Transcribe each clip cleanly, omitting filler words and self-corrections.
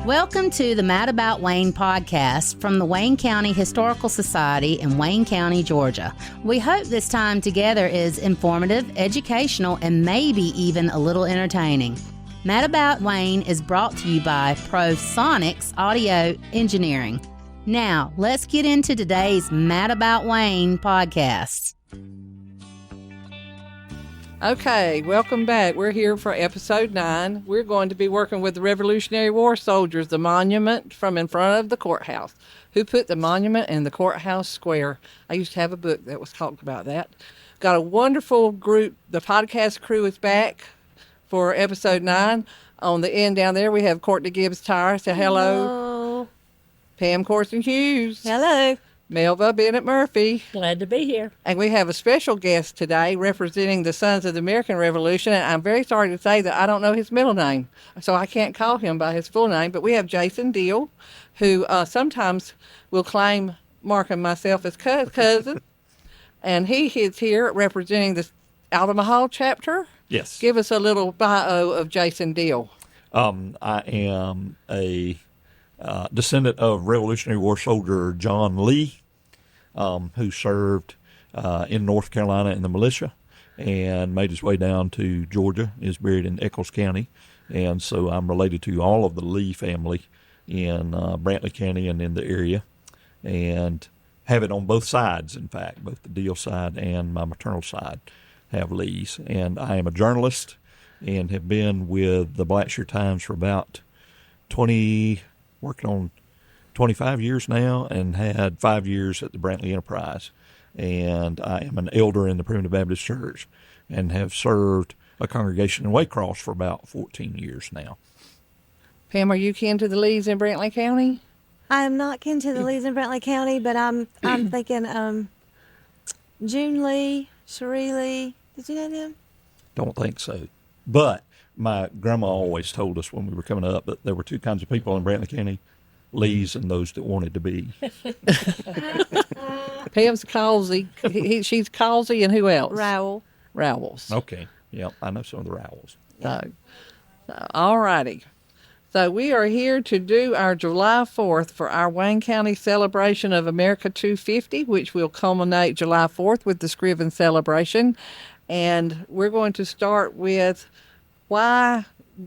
Welcome to the Mad About Wayne podcast from the Wayne County Historical Society in Wayne County, Georgia. We hope this time together is informative, educational, and maybe even a little entertaining. Mad About Wayne is brought to you by ProSonics Audio Engineering. Now, let's get into today's Mad About Wayne podcast. Okay, welcome back. We're here for episode 9. We're going to be working with the Revolutionary War soldiers, the monument from in front of the courthouse. Who put the monument in the courthouse square? I used to have a book that was talked about that. Got a wonderful group. The podcast crew is back for episode 9. On the end down there, we have Courtney Gibbs-Tyre. Say hello. Hello. Pam Corson Hughes. Hello. Melva Bennett Murphy. Glad to be here. And we have a special guest today representing the Sons of the American Revolution. And I'm very sorry to say that I don't know his middle name, so I can't call him by his full name. But we have Jason Deal, who sometimes will claim Mark and myself as cousins. And he is here representing the Altamaha Chapter. Yes. Give us a little bio of Jason Deal. I am a descendant of Revolutionary War soldier John Lee, who served in North Carolina in the militia and made his way down to Georgia, is buried in Eccles County. And so I'm related to all of the Lee family in Brantley County and in the area, and have it on both sides, in fact, both the Deal side and my maternal side have Lees. And I am a journalist and have been with the Blackshear Times for about working on 25 years now, and had 5 years at the Brantley Enterprise. And I am an elder in the Primitive Baptist Church and have served a congregation in Waycross for about 14 years now. Pam, are you kin to the Lees in Brantley County? I am not kin to the Lees in Brantley County, but I'm thinking June Lee, Cherie Lee. Did you know them? Don't think so. But my grandma always told us when we were coming up that there were two kinds of people in Brantley County, Lees and those that wanted to be. Pam's Causey. She's Causey, and who else? Rawls. Okay. Yeah, I know some of the Rawls. So, all righty. So we are here to do our July 4th for our Wayne County celebration of America 250, which will culminate July 4th with the Scriven celebration. And we're going to start with why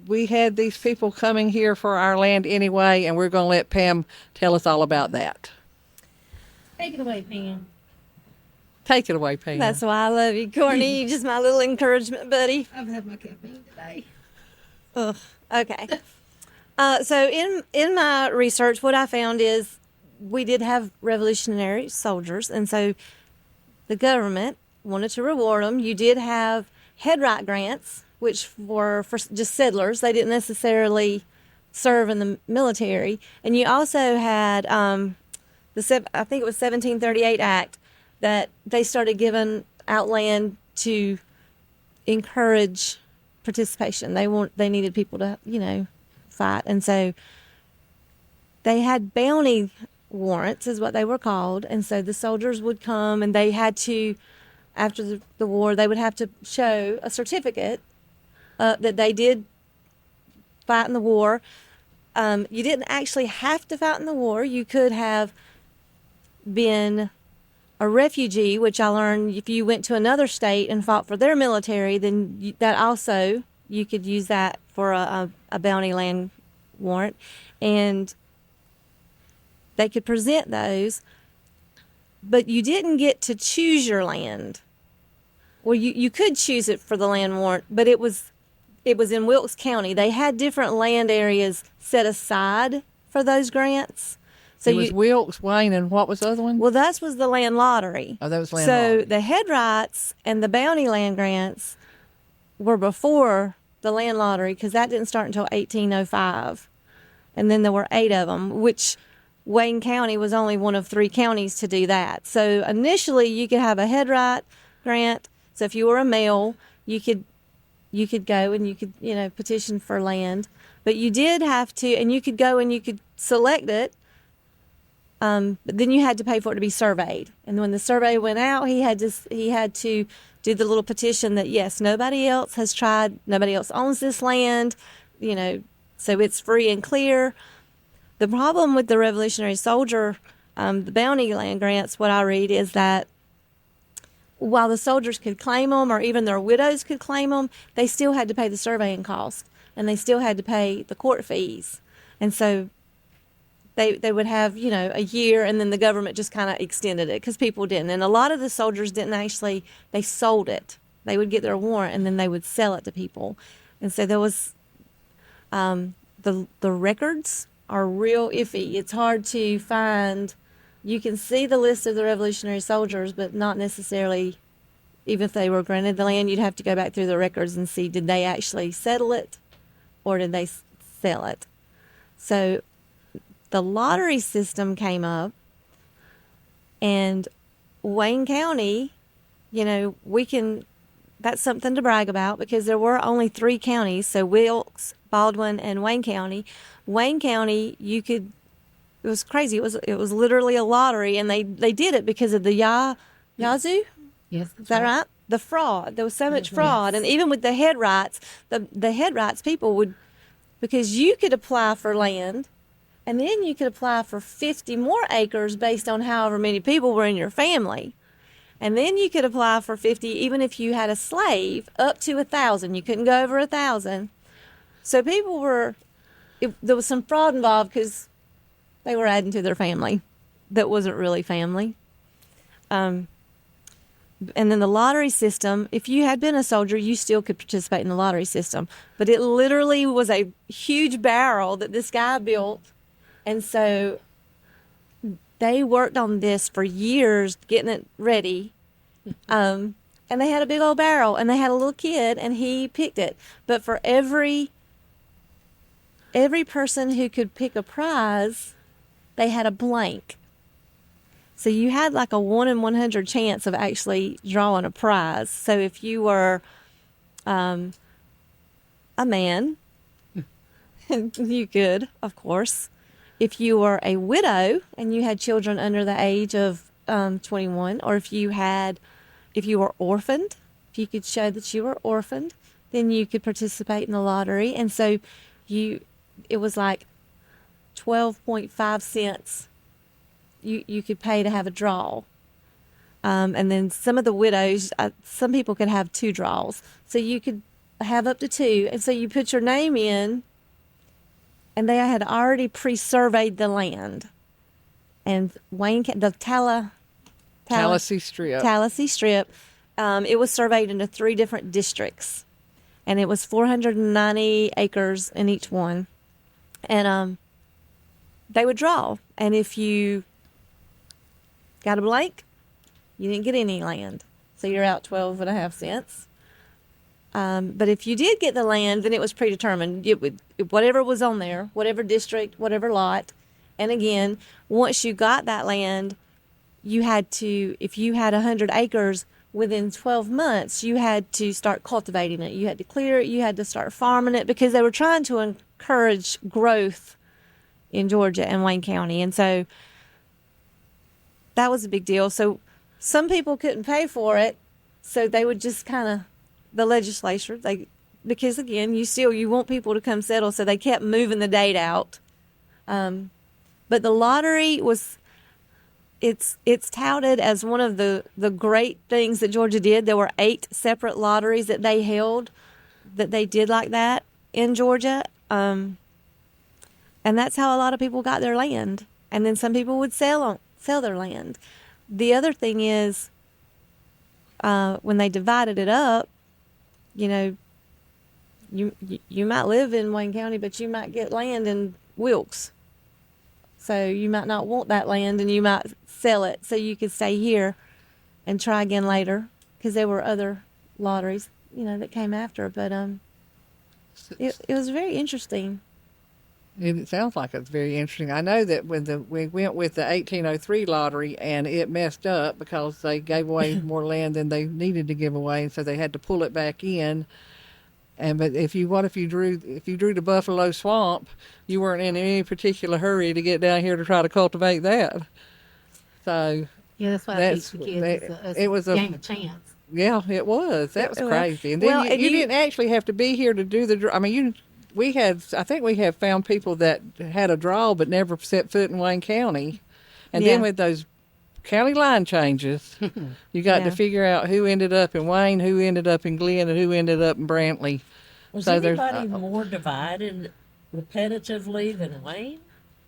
we had these people coming here for our land anyway, and we're going to let Pam tell us all about that. Take it away, Pam. Take it away, Pam. That's why I love you, Courtney. You're just my little encouragement buddy. I've had my caffeine today. Ugh. Okay. So in my research, what I found is we did have revolutionary soldiers, and so the government wanted to reward them. You did have headright grants, which were for just settlers. They didn't necessarily serve in the military. And you also had I think it was 1738 Act that they started giving out land to encourage participation. They needed people to, fight. And so they had bounty warrants is what they were called. And so the soldiers would come, and they had to, after the war, they would have to show a certificate that they did fight in the war. You didn't actually have to fight in the war. You could have been a refugee, which I learned if you went to another state and fought for their military, then that also, you could use that for a bounty land warrant. And they could present those, but you didn't get to choose your land. Well, you could choose it for the land warrant, but it was in Wilkes County. They had different land areas set aside for those grants. So it was Wilkes, Wayne, and what was the other one? Well, that was the land lottery. Oh, that was land lottery. So the headrights and the bounty land grants were before the land lottery, because that didn't start until 1805. And then there were 8 of them, which Wayne County was only one of 3 counties to do that. So initially you could have a headright grant. So if you were a male, you could go and you could, petition for land. But you did have to, and you could go and you could select it. But then you had to pay for it to be surveyed. And when the survey went out, he had to do the little petition that, yes, nobody else has tried, nobody else owns this land, so it's free and clear. The problem with the Revolutionary Soldier, the bounty land grants, what I read is that while the soldiers could claim them, or even their widows could claim them, they still had to pay the surveying cost, and they still had to pay the court fees. And so they would have, a year, and then the government just kind of extended it because people didn't. And a lot of the soldiers didn't actually, they sold it. They would get their warrant, and then they would sell it to people. And so there was, the records are real iffy. It's hard to find. You can see the list of the Revolutionary soldiers, but not necessarily, even if they were granted the land, you'd have to go back through the records and see, did they actually settle it or did they sell it? So the lottery system came up, and Wayne County, that's something to brag about because there were only 3 counties, so Wilkes, Baldwin, and Wayne County. Wayne County, it was crazy. It was literally a lottery, and they did it because of the Yazoo. Yes. Is that right? The fraud. There was so much fraud. Yes. And even with the head rights, the head rights people would, because you could apply for land, and then you could apply for 50 more acres based on however many people were in your family. And then you could apply for 50, even if you had a slave, up to 1,000. You couldn't go over 1,000. So people there was some fraud involved because they were adding to their family that wasn't really family. And then the lottery system, if you had been a soldier, you still could participate in the lottery system. But it literally was a huge barrel that this guy built. And so they worked on this for years, getting it ready. And they had a big old barrel, and they had a little kid, and he picked it. But for every person who could pick a prize, they had a blank. So you had like a 1 in 100 chance of actually drawing a prize. So if you were a man, you could, of course. If you were a widow and you had children under the age of 21, or if you were orphaned, if you could show that you were orphaned, then you could participate in the lottery. And so it was like 12.5 cents you could pay to have a draw. And then some of the widows, some people could have 2 draws. So you could have up to 2. And so you put your name in, and they had already pre-surveyed the land. And the Tallahassee Strip. Tallahassee Strip, it was surveyed into 3 different districts. And it was 490 acres in each one. And they would draw. And if you got a blank, you didn't get any land. So you're out 12.5 cents. But if you did get the land, then it was predetermined. Whatever was on there, whatever district, whatever lot. And again, once you got that land, you had to, if you had 100 acres, within 12 months, you had to start cultivating it. You had to clear it. You had to start farming it because they were trying to encourage growth in Georgia and Wayne County. And so that was a big deal. So some people couldn't pay for it, so they would just kind of, the legislature, because again, you want people to come settle, so they kept moving the date out. But the lottery it's touted as one of the great things that Georgia did. There were 8 separate lotteries that they held, that they did like that in Georgia. And that's how a lot of people got their land. And then some people would sell their land. The other thing is, when they divided it up, you might live in Wayne County, but you might get land in Wilkes. So you might not want that land, and you might sell it so you could stay here and try again later, because there were other lotteries, that came after. But it was very interesting. It sounds like it's very interesting. I know that when we went with the 1803 lottery, and it messed up because they gave away more land than they needed to give away, and so they had to pull it back in. But if you drew the Buffalo Swamp, you weren't in any particular hurry to get down here to try to cultivate that. So Yeah, that's why I teach the kids. It was a game of chance. Yeah, it was. That was Well, crazy. And then well, you didn't actually have to be here to do the. I mean, I think we have found people that had a draw but never set foot in Wayne County. And Yeah. then with those county line changes, you got to Yeah. figure out who ended up in Wayne, who ended up in Glen, and who ended up in Brantley. Was So there's- anybody more divided repetitively than Wayne?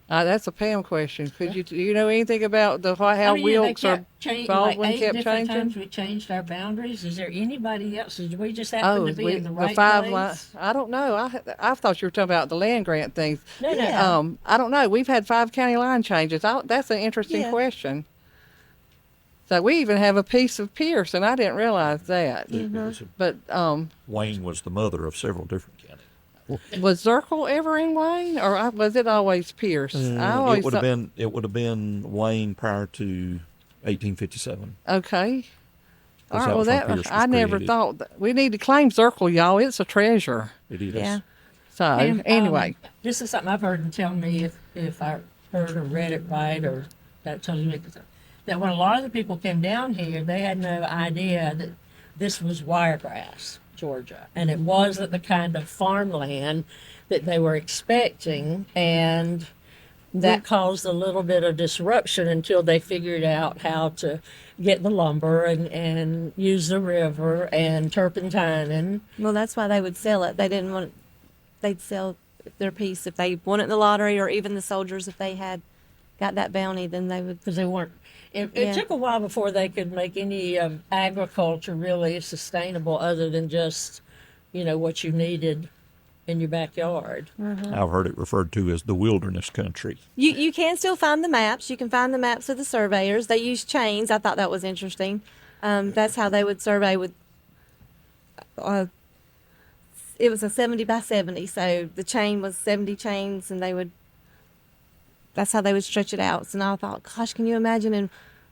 That's a Pam question. Do you know anything about how Wilkes or Baldwin like 8 kept different changing? times we changed our boundaries. Is there anybody else? Did we just happen to be in the right the five place? lines. I don't know. I thought you were talking about the land grant things. No, no. Yeah. I don't know. We've had 5 county line changes. That's an interesting Yeah. question. So we even have a piece of Pierce, and I didn't realize that. It was But Wayne was the mother of several different counties. was Zirkle ever in Wayne, or was it always Pierce? I always It would have thought- been Wayne prior to 1857. Okay. All Because right. that Well, was when Pierce was I never created. thought that. We need to claim Zirkle, y'all. It's a treasure. It is. Yeah. So And, anyway, this is something I've heard them tell me if I heard or read it right, or that tells me that when a lot of the people came down here, they had no idea that this was Wiregrass, Georgia, and it wasn't the kind of farmland that they were expecting, and that caused a little bit of disruption until they figured out how to get the lumber and use the river and turpentining. Well, that's why they would sell it. They didn't want. They'd sell their piece if they won it in the lottery, or even the soldiers if they had got that bounty. Then they would. Because they weren't. It Yeah. took a while before they could make any agriculture really sustainable, other than just, what you needed in your backyard. I've heard it referred to as the wilderness country. You can still find the maps. You can find the maps of the surveyors. They use chains. I thought that was interesting. That's how they would survey with. It was a 70 by 70, so the chain was 70 chains, and they would. That's how they would stretch it out. So now I thought, gosh, can you imagine in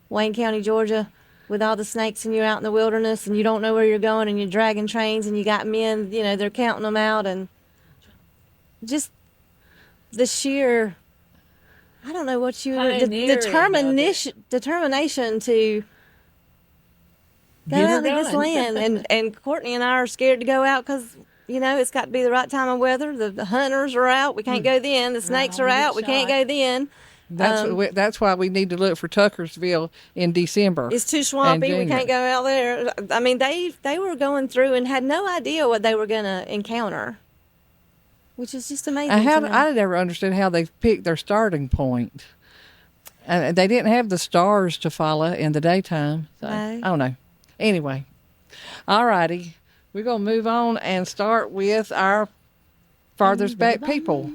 Wayne County, Georgia, with all the snakes, and you're out in the wilderness, and you don't know where you're going, and you're dragging trains, and you got men, they're counting them out, and just the sheer. I don't know what you Pioneering determination to go Get out her to this done. land, and Courtney and I are scared to go out because it's got to be the right time of weather. The hunters are out, we can't go then. The snakes are we get out, we can't shot. go then. that's why we need to look for Tuckersville in December. It's too swampy. We January. can't go out there. I mean, they were going through and had no idea what they were going to encounter, which is just amazing. to me. I never understood how they picked their starting point. And they didn't have the stars to follow in the daytime. So, No. I don't know. Anyway, all righty. We're going to move on and start with our farthest back people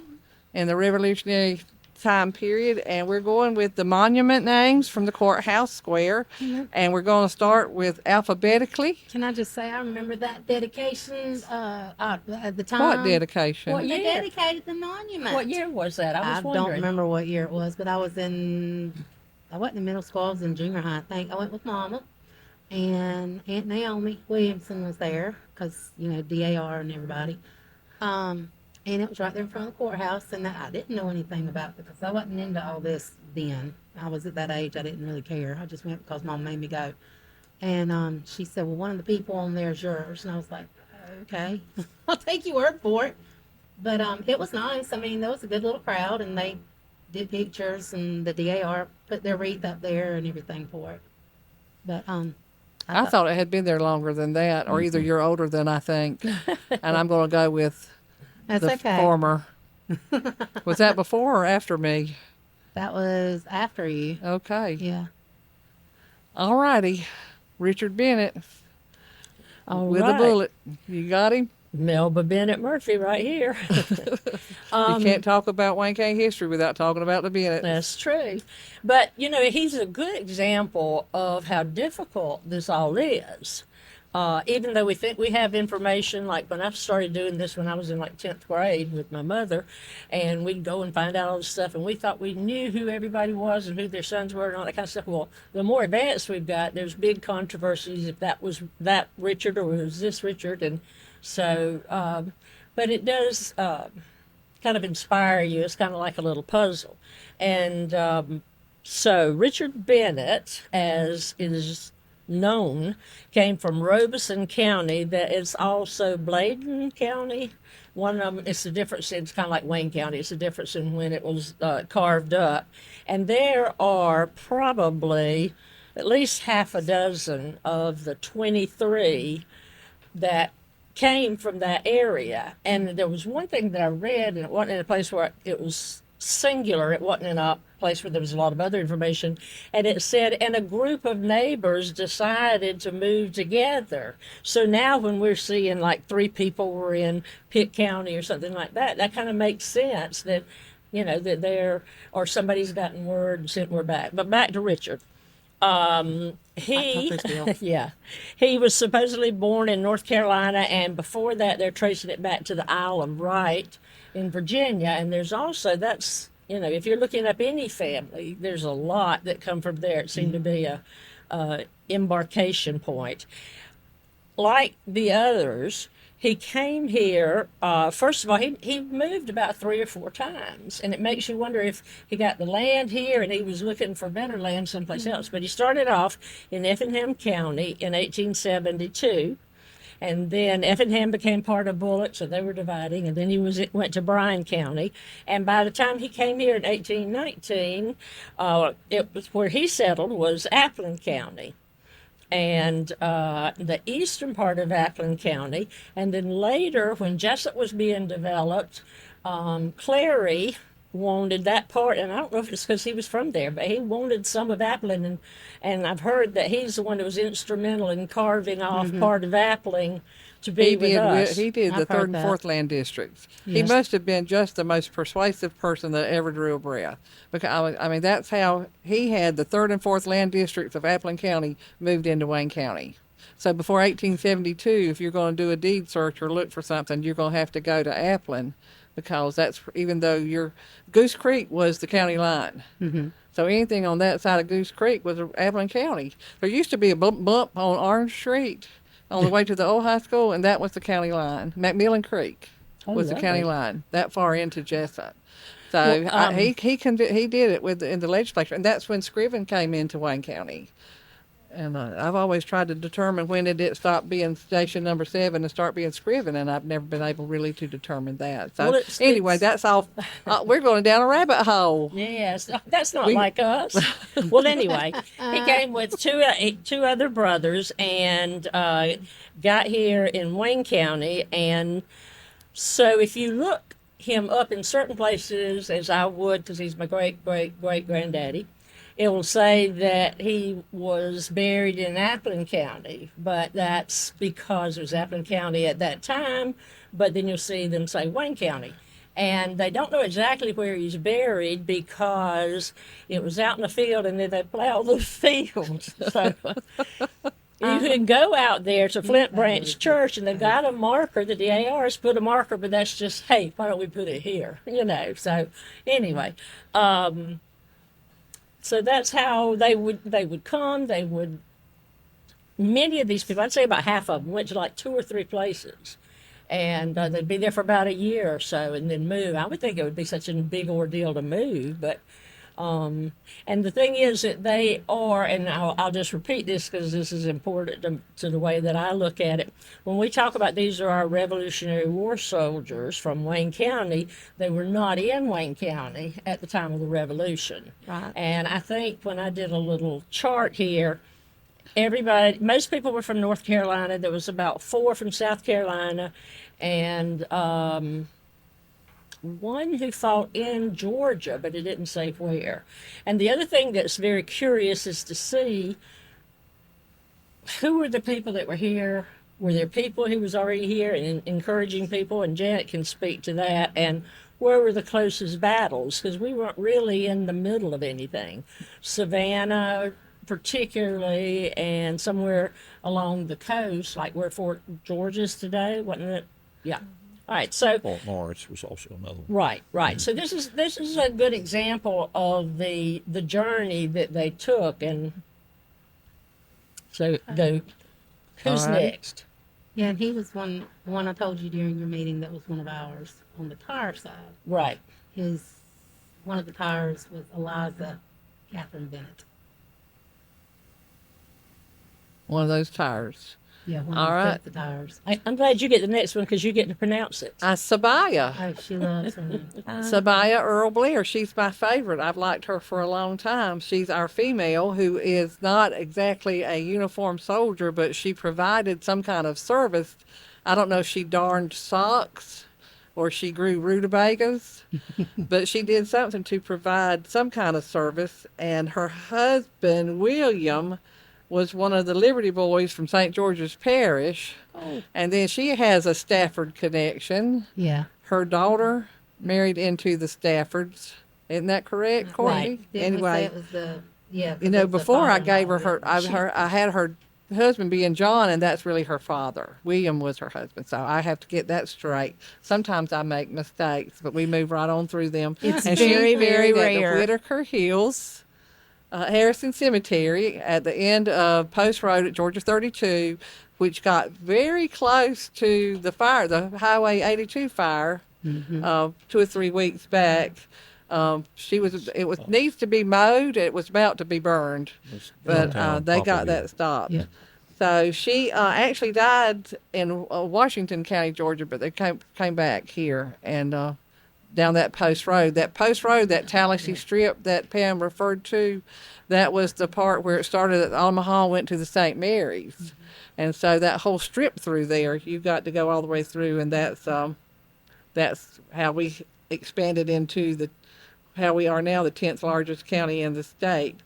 in the Revolutionary time period. And we're going with the monument names from the courthouse square. And we're going to start with alphabetically. Can I just say I remember that dedication at the time? What dedication? What They year? dedicated the monument. What year was that? I was I wondering. don't remember what year it was, but I wasn't in middle school. I was in junior high, I think. I went with Mama, and Aunt Naomi Williamson was there because DAR and everybody. And it was right there in front of the courthouse, and I didn't know anything about it because I wasn't into all this then. I was at that age, I didn't really care. I just went because Mom made me go. And she said, well, one of the people on there is yours. And I was like, okay, I'll take your word for it. But it was nice. I mean, there was a good little crowd, and they did pictures, and the DAR put their wreath up there and everything for it. But I thought it had been there longer than that, or either you're older than I think. And I'm going to go with that's the okay. former. Was that before or after me? That was after you. Okay. Yeah. All righty. Richard Bennett All with right. a bullet. You got him? Melba Bennett Murphy right here. You can't talk about Wayne County history without talking about the Bennett. That's true. But, he's a good example of how difficult this all is. Even though we think we have information, like when I started doing this when I was in 10th grade with my mother, and we'd go and find out all this stuff, and we thought we knew who everybody was and who their sons were and all that kind of stuff. Well, the more advanced we've got, there's big controversies if that was that Richard or was this Richard. And so, but it does kind of inspire you. It's kind of like a little puzzle. And so Richard Bennett, as is known came from Robeson County. That is also Bladen County. One of them, it's the difference. It's kind of like Wayne County. It's the difference in when it was carved up. And there are probably at least half a dozen of the 23 that came from that area. And there was one thing that I read, and it wasn't in a place where it was singular. It wasn't in a place where there was a lot of other information. And it said, and a group of neighbors decided to move together. So now when we're seeing like 3 people were in Pitt County or something like that, that kind of makes sense that, you know, that there, or somebody's gotten word and sent word back. But back to Richard. He was supposedly born in North Carolina, and before that they're tracing it back to the Isle of Wight in Virginia. And there's also, that's, you know, if you're looking up any family, there's a lot that come from there. It seemed to be a embarkation point. Like the others, he came here, first of all, he moved about 3 or 4 times, and it makes you wonder if he got the land here and he was looking for better land someplace else. But he started off in Effingham County in 1872, and then Effingham became part of Bullock, so they were dividing, and then he went to Bryan County. And by the time he came here in 1819, it was where he settled was Appling County. And the eastern part of Appling County. And then later, when Jesup was being developed, Clary wanted that part, and I don't know if it's because he was from there, but he wanted some of Appling, and I've heard that he's the one that was instrumental in carving off part of Appling to be with us. He did the 3rd and 4th land districts. Yes. He must have been just the most persuasive person that ever drew a breath. Because I mean, that's how he had the 3rd and 4th land districts of Appling County moved into Wayne County. So before 1872, if you're going to do a deed search or look for something, you're going to have to go to Appling, because that's, even though Goose Creek was the county line. Mm-hmm. So anything on that side of Goose Creek was Appling County. There used to be a bump on Orange Street on the way to the old high school, and that was the county line. Macmillan Creek was the county line, that far into Jesup. So he did it in the legislature, and that's when Scriven came into Wayne County. And I've always tried to determine when did it stop being station number 7 and start being Scriven, and I've never been able really to determine that. So anyway, that's all. We're going down a rabbit hole. Yes, that's not like us. Well, anyway, he came with two other brothers and got here in Wayne County. And so if you look him up in certain places, as I would, because he's my great-great-great-granddaddy, it will say that he was buried in Appling County, but that's because it was Appling County at that time, but then you'll see them say Wayne County. And they don't know exactly where he's buried because it was out in the field and then they plowed the fields. So you can go out there to Flint Branch Church and they've got a marker, the DAR's put a marker, but that's just, hey, why don't we put it here? You know, so anyway, so that's how they would come. Many of these people, I'd say about half of them, went to like 2 or 3 places. And they'd be there for about a year or so and then move. I would think it would be such a big ordeal to move. But and the thing is that they are, and I'll just repeat this because this is important to the way that I look at it. When we talk about these are our Revolutionary War soldiers from Wayne County, they were not in Wayne County at the time of the Revolution. Right. And I think when I did a little chart here, most people were from North Carolina. There was about 4 from South Carolina, and one who fought in Georgia, but it didn't say where. And the other thing that's very curious is to see who were the people that were here. Were there people who was already here and encouraging people? And Janet can speak to that. And where were the closest battles? Because we weren't really in the middle of anything. Savannah, particularly, and somewhere along the coast, like where Fort George is today, wasn't it? Yeah. All right, so Fort Morris was also another one. Right. Mm-hmm. So this is a good example of the journey that they took, and so who's next? Yeah, and he was one I told you during your meeting that was one of ours on the tire side. Right. One of the tires was Eliza Catherine Bennett. One of those tires. Yeah, one All of right. the tires. I'm glad you get the next one because you get to pronounce it. Sibbiah. Oh, she loves her. Sibbiah Earl Blair. She's my favorite. I've liked her for a long time. She's our female who is not exactly a uniformed soldier, but she provided some kind of service. I don't know if she darned socks or she grew rutabagas, but she did something to provide some kind of service. And her husband, William, was one of the Liberty Boys from St. George's Parish. Oh. And then she has a Stafford connection. Yeah. Her daughter married into the Staffords. Isn't that correct, Courtney? Right. Didn't we say Anyway, it was the, yeah. you know, before I gave her father-in-law. I had her husband being John, and that's really her father. William was her husband, so I have to get that straight. Sometimes I make mistakes, but we move right on through them. It's and very, she's very buried at the rare. Whitaker Hills, Harrison Cemetery at the end of Post Road at Georgia 32, which got very close to the fire, the Highway 82 fire, 2 or 3 weeks back. It needs to be mowed. It was about to be burned, but they got that stopped. Yeah. So she actually died in Washington County, Georgia, but they came back here and down that post road. That post road, that Tallahassee strip that Pam referred to, that was the part where it started at Altamaha, went to the St. Mary's. And so that whole strip through there, you've got to go all the way through, and that's how we expanded into how we are now, the 10th largest county in the state.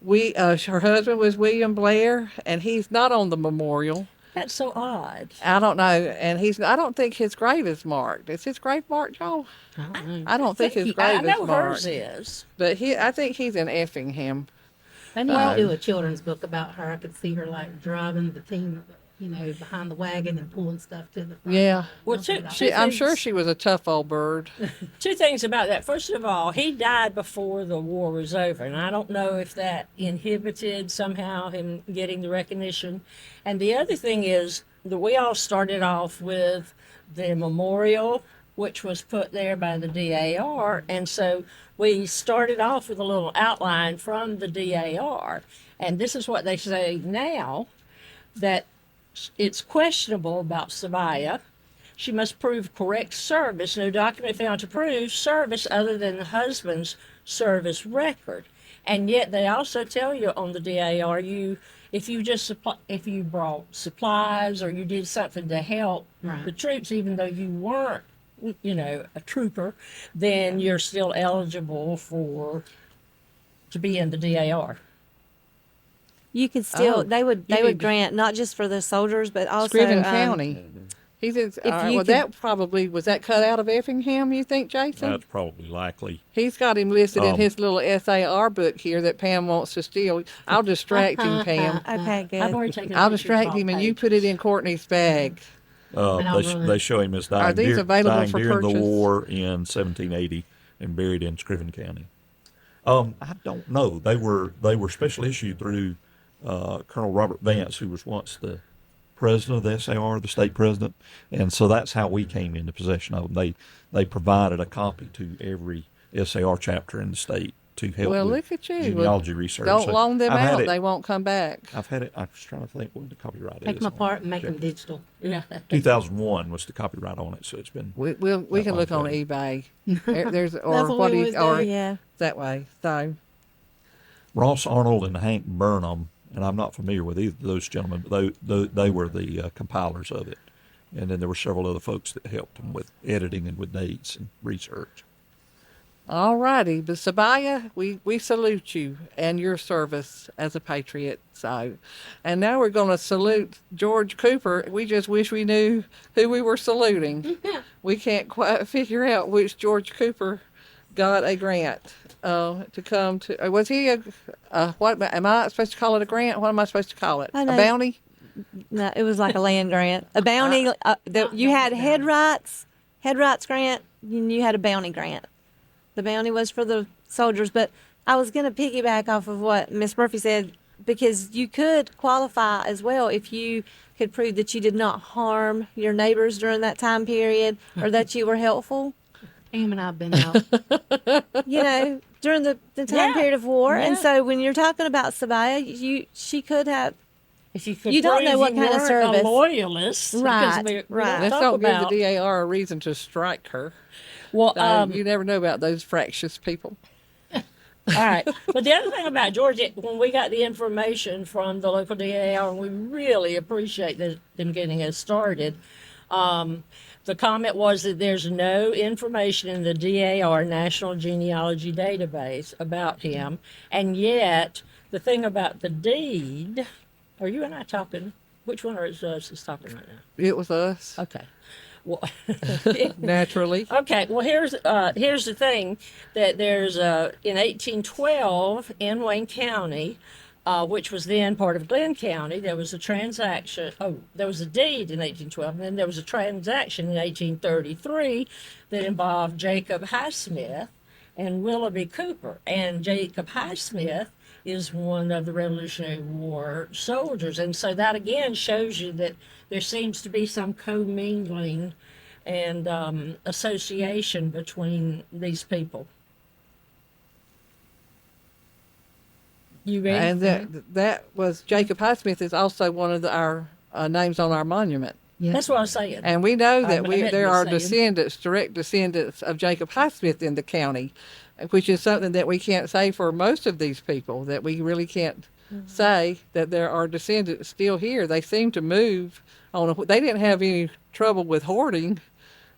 Her husband was William Blair, and he's not on the memorial. That's so odd. I don't know, and I don't think his grave is marked. Is his grave marked, y'all? I don't think his grave I know is marked. hers is. But I think he's in Effingham. They need to do a children's book about her. I could see her like driving the team, behind the wagon and pulling stuff to the front. Yeah. Well, I'm sure she was a tough old bird. 2 things about that. First of all, he died before the war was over, and I don't know if that inhibited somehow him getting the recognition. And the other thing is that we all started off with the memorial, which was put there by the DAR, and so we started off with a little outline from the DAR. And this is what they say now, that it's questionable about Sibbiah. She must prove correct service. No document found to prove service other than the husband's service record. And yet they also tell you on the DAR, if you brought supplies or you did something to help the troops, even though you weren't, a trooper, then you're still eligible to be in the DAR. You could still, they would grant not just for the soldiers, but also Scriven County. He said, was that cut out of Effingham, you think, Jason? That's probably likely. He's got him listed in his little SAR book here that Pam wants to steal. I'll distract him, Pam. Okay, good. I've already taken a I'll picture distract of him, and page. you put it in Courtney's bag. They show him as Are dying, these available dying for during the purchase? war in 1780 and buried in Scriven County. I don't know. They were special issued through Colonel Robert Vance, who was once the president of the SAR, the state president, and so that's how we came into possession of them. They provided a copy to every SAR chapter in the state to help Well, with look at you. genealogy research. Don't So loan them I've had out. it- They won't come back. I've had it. I was trying to think when the copyright Take is. them on apart it. and make them digital. Yeah. 2001 was the copyright on it, so it's been. We can look on eBay. There's That's what we always do, yeah. That way. So Ross Arnold and Hank Burnham, and I'm not familiar with either of those gentlemen, but they were the compilers of it. And then there were several other folks that helped them with editing and with dates and research. all righty, but Sibbiah, we salute you and your service as a patriot. So, and now we're going to salute George Cooper. We just wish we knew who we were saluting. We can't quite figure out which George Cooper got a grant to come to. Was he what am I supposed to call it? A grant? What am I supposed to call it? I A know. bounty? No, it was like a land grant, a bounty. You had head rights grant, and you had a bounty grant. The bounty was for the soldiers, but I was going to piggyback off of what Miss Murphy said, because you could qualify as well if you could prove that you did not harm your neighbors during that time period, or that you were helpful. Pam and I've been out. During the time Yeah. period of war. Yeah. And so when you're talking about Sibbiah, she could have, If you could You don't know prove what you kind of weren't service. a loyalist, because Right, we right. Let's talk don't give about, the DAR a reason to strike her. well, You never know about those fractious people. all right. But the other thing about Georgia, when we got the information from the local DAR, and we really appreciate them getting us started, the comment was that there's no information in the DAR National Genealogy Database about him. And yet, the thing about the deed, are you and I talking? Which one of us is talking right now? It was us, Okay. Well, naturally. okay. Well, here's the thing, that there's in 1812 in Wayne County, which was then part of Glenn County, there was a transaction. Oh, there was a deed in 1812, and then there was a transaction in 1833 that involved Jacob Highsmith and Willoughby Cooper. And Jacob Highsmith is one of the Revolutionary War soldiers. And so that again shows you that there seems to be some commingling and association between these people. You ready? And that was Jacob Highsmith is also one of our names on our monument. Yeah. That's what I was saying. And we know that I meant there to are say. descendants, direct descendants of Jacob Highsmith in the county, which is something that we can't say for most of these people, that we really can't say that there are descendants still here. They seem to move they didn't have any trouble with hoarding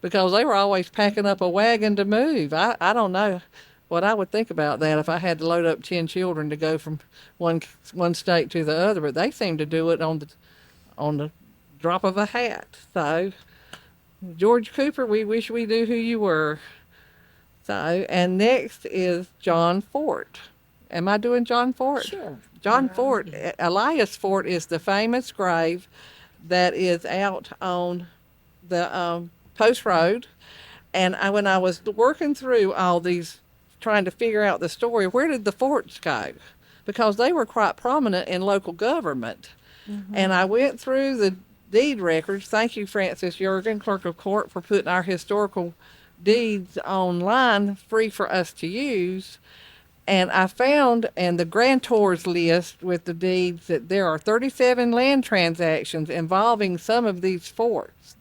because they were always packing up a wagon to move. I don't know what I would think about that if I had to load up 10 children to go from one state to the other, but they seem to do it on the drop of a hat. So, George Cooper, we wish we knew who you were. So, and next is John Fort. Am I doing John Fort? Sure. John Fort, Elias Fort is the famous grave that is out on the Post Road. And when I was working through all these, trying to figure out the story, where did the Forts go? Because they were quite prominent in local government. Mm-hmm. And I went through the deed records. Thank you, Francis Jurgen, Clerk of Court, for putting our historical deeds online free for us to use. And I found in the grantors list with the deeds that there are 37 land transactions involving some of these forts.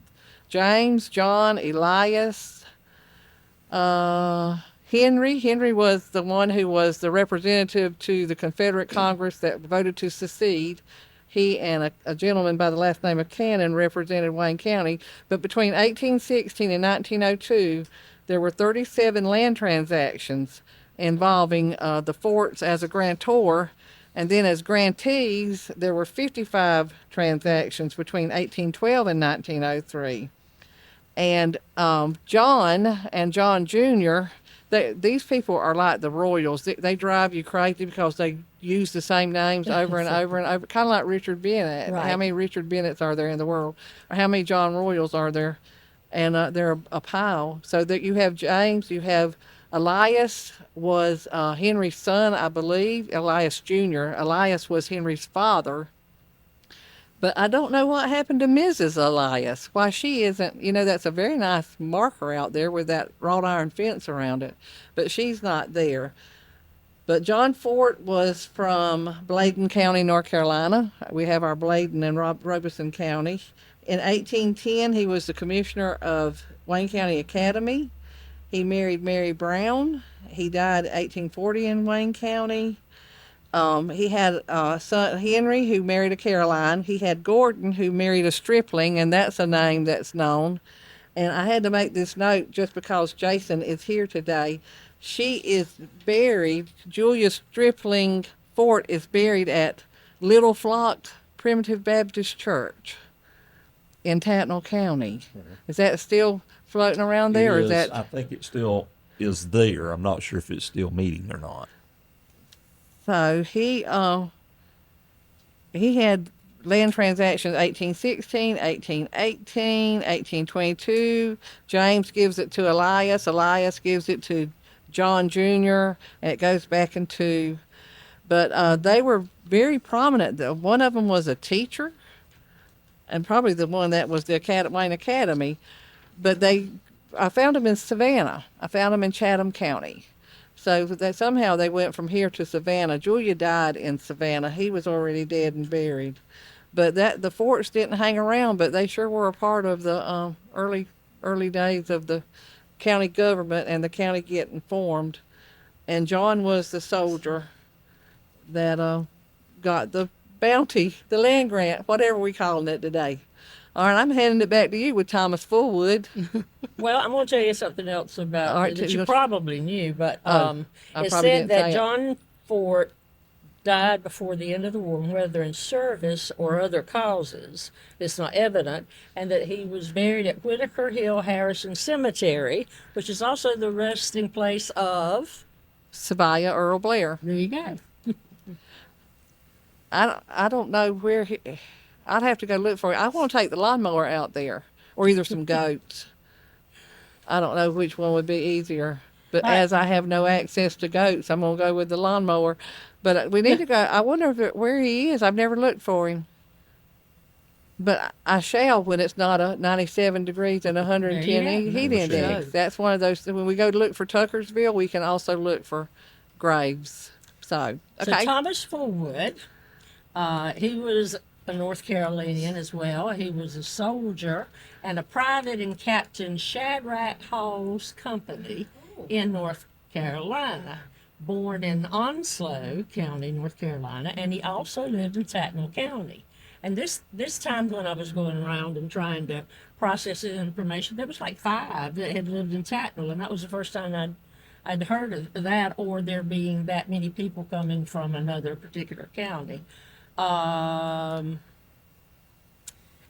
James, John, Elias, Henry. Henry was the one who was the representative to the Confederate Congress that voted to secede. He and a gentleman by the last name of Cannon represented Wayne County. But between 1816 and 1902, there were 37 land transactions involving the forts as a grantor. And then as grantees, there were 55 transactions between 1812 and 1903. And John and John Jr., these people are like the royals. They drive you crazy because they use the same names over and over and over, kind of like Richard Bennett. Right. How many Richard Bennetts are there in the world? Or how many John Royals are there? And they're a pile. So that you have James, you have Elias was Henry's son, I believe, Elias Jr. Elias was Henry's father. But I don't know what happened to Mrs. Elias. Why she isn't, that's a very nice marker out there with that wrought iron fence around it. But she's not there. But John Fort was from Bladen County, North Carolina. We have our Bladen and Robeson County. In 1810, he was the commissioner of Wayne County Academy. He married Mary Brown. He died in 1840 in Wayne County. He had a son, Henry, who married a Caroline. He had Gordon, who married a stripling, and that's a name that's known. And I had to make this note just because Jason is here today. She is buried, Julia Stripling Fort is buried at Little Flock Primitive Baptist Church in Tattnall County. Is that still floating around there? Or is that? I think it still is there. I'm not sure if it's still meeting or not. So he had land transactions 1816, 1818, 1822. James gives it to Elias. Elias gives it to John Jr. And it goes back into, but they were very prominent. One of them was a teacher, and probably the one that was the Wayne Academy. But I found them in Savannah. I found them in Chatham County. So that somehow they went from here to Savannah. Julia died in Savannah. He was already dead and buried. But the forts didn't hang around, but they sure were a part of the early days of the county government and the county getting formed. And John was the soldier that got the bounty, the land grant, whatever we calling it today. All right, I'm handing it back to you with Thomas Fullwood. Well, I'm going to tell you something else about All right, that you probably knew, but I it probably said didn't that say it. John Fort died before the end of the war, whether in service or other causes. It's not evident, and that he was buried at Whitaker Hill Harrison Cemetery, which is also the resting place of. Sibbiah Earl Blair. There you go. I don't know where I'd have to go look for it. I want to take the lawnmower out there, or either some goats. I don't know which one would be easier. But as I have no access to goats, I'm going to go with the lawnmower. But we need to go. I wonder where he is. I've never looked for him. But I shall when it's not 97 degrees and 110 heat index. That's one of those. When we go to look for Tuckersville, we can also look for graves. So, okay. So Thomas Fullwood, he was a North Carolinian as well. He was a soldier and a private in Captain Shadrach Hall's company in North Carolina. Born in Onslow County, North Carolina, and he also lived in Tattnall County. And this time when I was going around and trying to process the information, there was like 5 that had lived in Tattnall, and that was the first time I'd heard of that, or there being that many people coming from another particular county.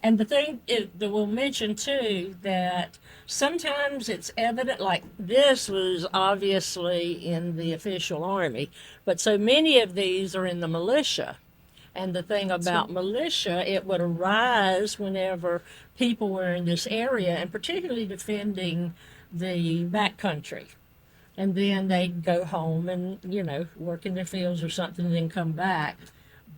And the thing is, that we'll mention too, that sometimes it's evident, like this was obviously in the official army, but so many of these are in the militia. And the thing about militia, it would arise whenever people were in this area, and particularly defending the backcountry. And then they'd go home and, work in their fields or something and then come back.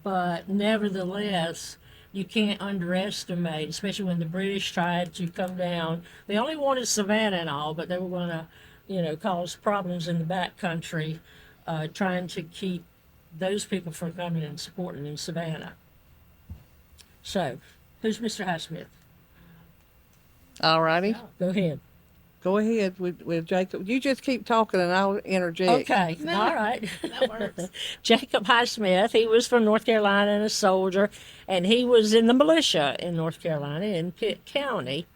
But nevertheless, you can't underestimate, especially when the British tried to come down. They only wanted Savannah and all, but they were going to, cause problems in the backcountry, trying to keep those people from coming and supporting in Savannah. So, who's Mr. Highsmith? All righty. Go ahead. Go ahead with Jacob. You just keep talking and I'll interject. Okay, all right. That works. Jacob Highsmith, he was from North Carolina and a soldier, and he was in the militia in North Carolina in Pitt County.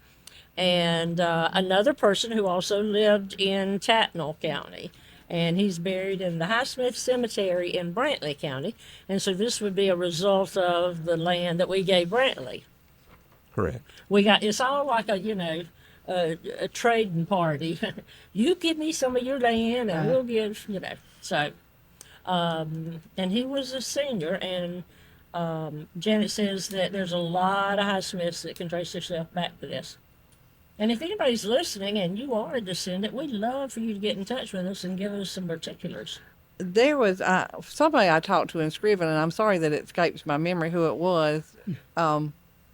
And another person who also lived in Tattnall County. And he's buried in the Highsmith Cemetery in Brantley County. And so this would be a result of the land that we gave Brantley. Correct. It's all like a trading party. You give me some of your land and we'll give, So, and he was a senior, and Janet says that there's a lot of Highsmiths that can trace themselves back to this. And if anybody's listening and you are a descendant, we'd love for you to get in touch with us and give us some particulars. There was somebody I talked to in Scriven, and I'm sorry that it escapes my memory who it was,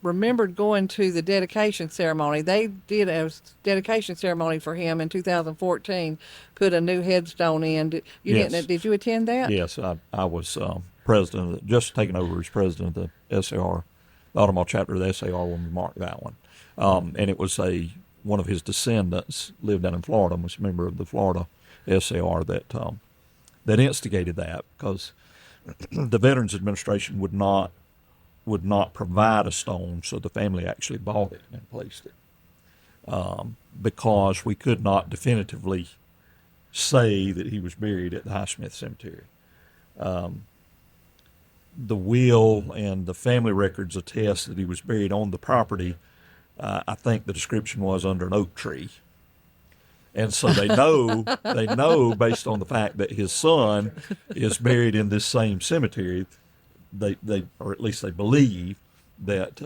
remembered going to the dedication ceremony. They did a dedication ceremony for him in 2014, put a new headstone in. Did you attend that? Yes, I was president, just taking over as president of the SAR, the Altamaha Chapter of the SAR when we marked that one. And it was one of his descendants lived down in Florida, was a member of the Florida SAR that instigated that, because the Veterans Administration would not provide a stone, so the family actually bought it and placed it, because we could not definitively say that he was buried at the Highsmith Cemetery. The will and the family records attest that he was buried on the property. I think the description was under an oak tree. And so they know based on the fact that his son is buried in this same cemetery, they or at least they believe that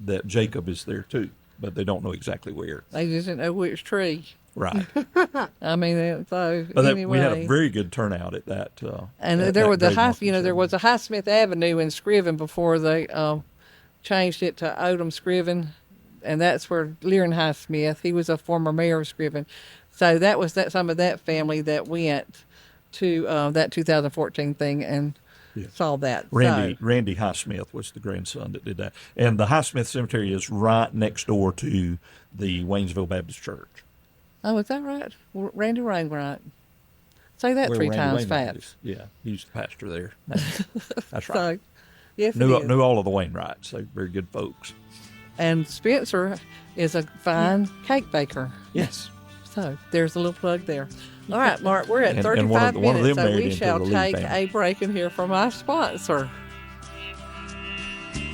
that Jacob is there too, but they don't know exactly where. They just didn't know which tree. Right. I mean, so but anyway, we had a very good turnout at that. And there was there was a Highsmith Avenue in Scriven before they changed it to Odom Scriven, and that's where Leon Highsmith. He was a former mayor of Scriven, so that was some of that family that went to that 2014 thing, and saw that. Randy Highsmith was the grandson that did that. And the Highsmith Cemetery is right next door to the Waynesville Baptist Church. Oh, is that right? Randy Wainwright. Say that Where 3 Randy times Wainwright fast. is. Yeah, he's the pastor there. That's right. So, yes, Knew it is. all of the Wainwrights. They're very good folks. And Spencer is a fine cake baker. Yes. So there's a little plug there. All right, Mark, we're at And 35 one of minutes, them so married we into shall the Lee take family. a break and hear from our sponsor.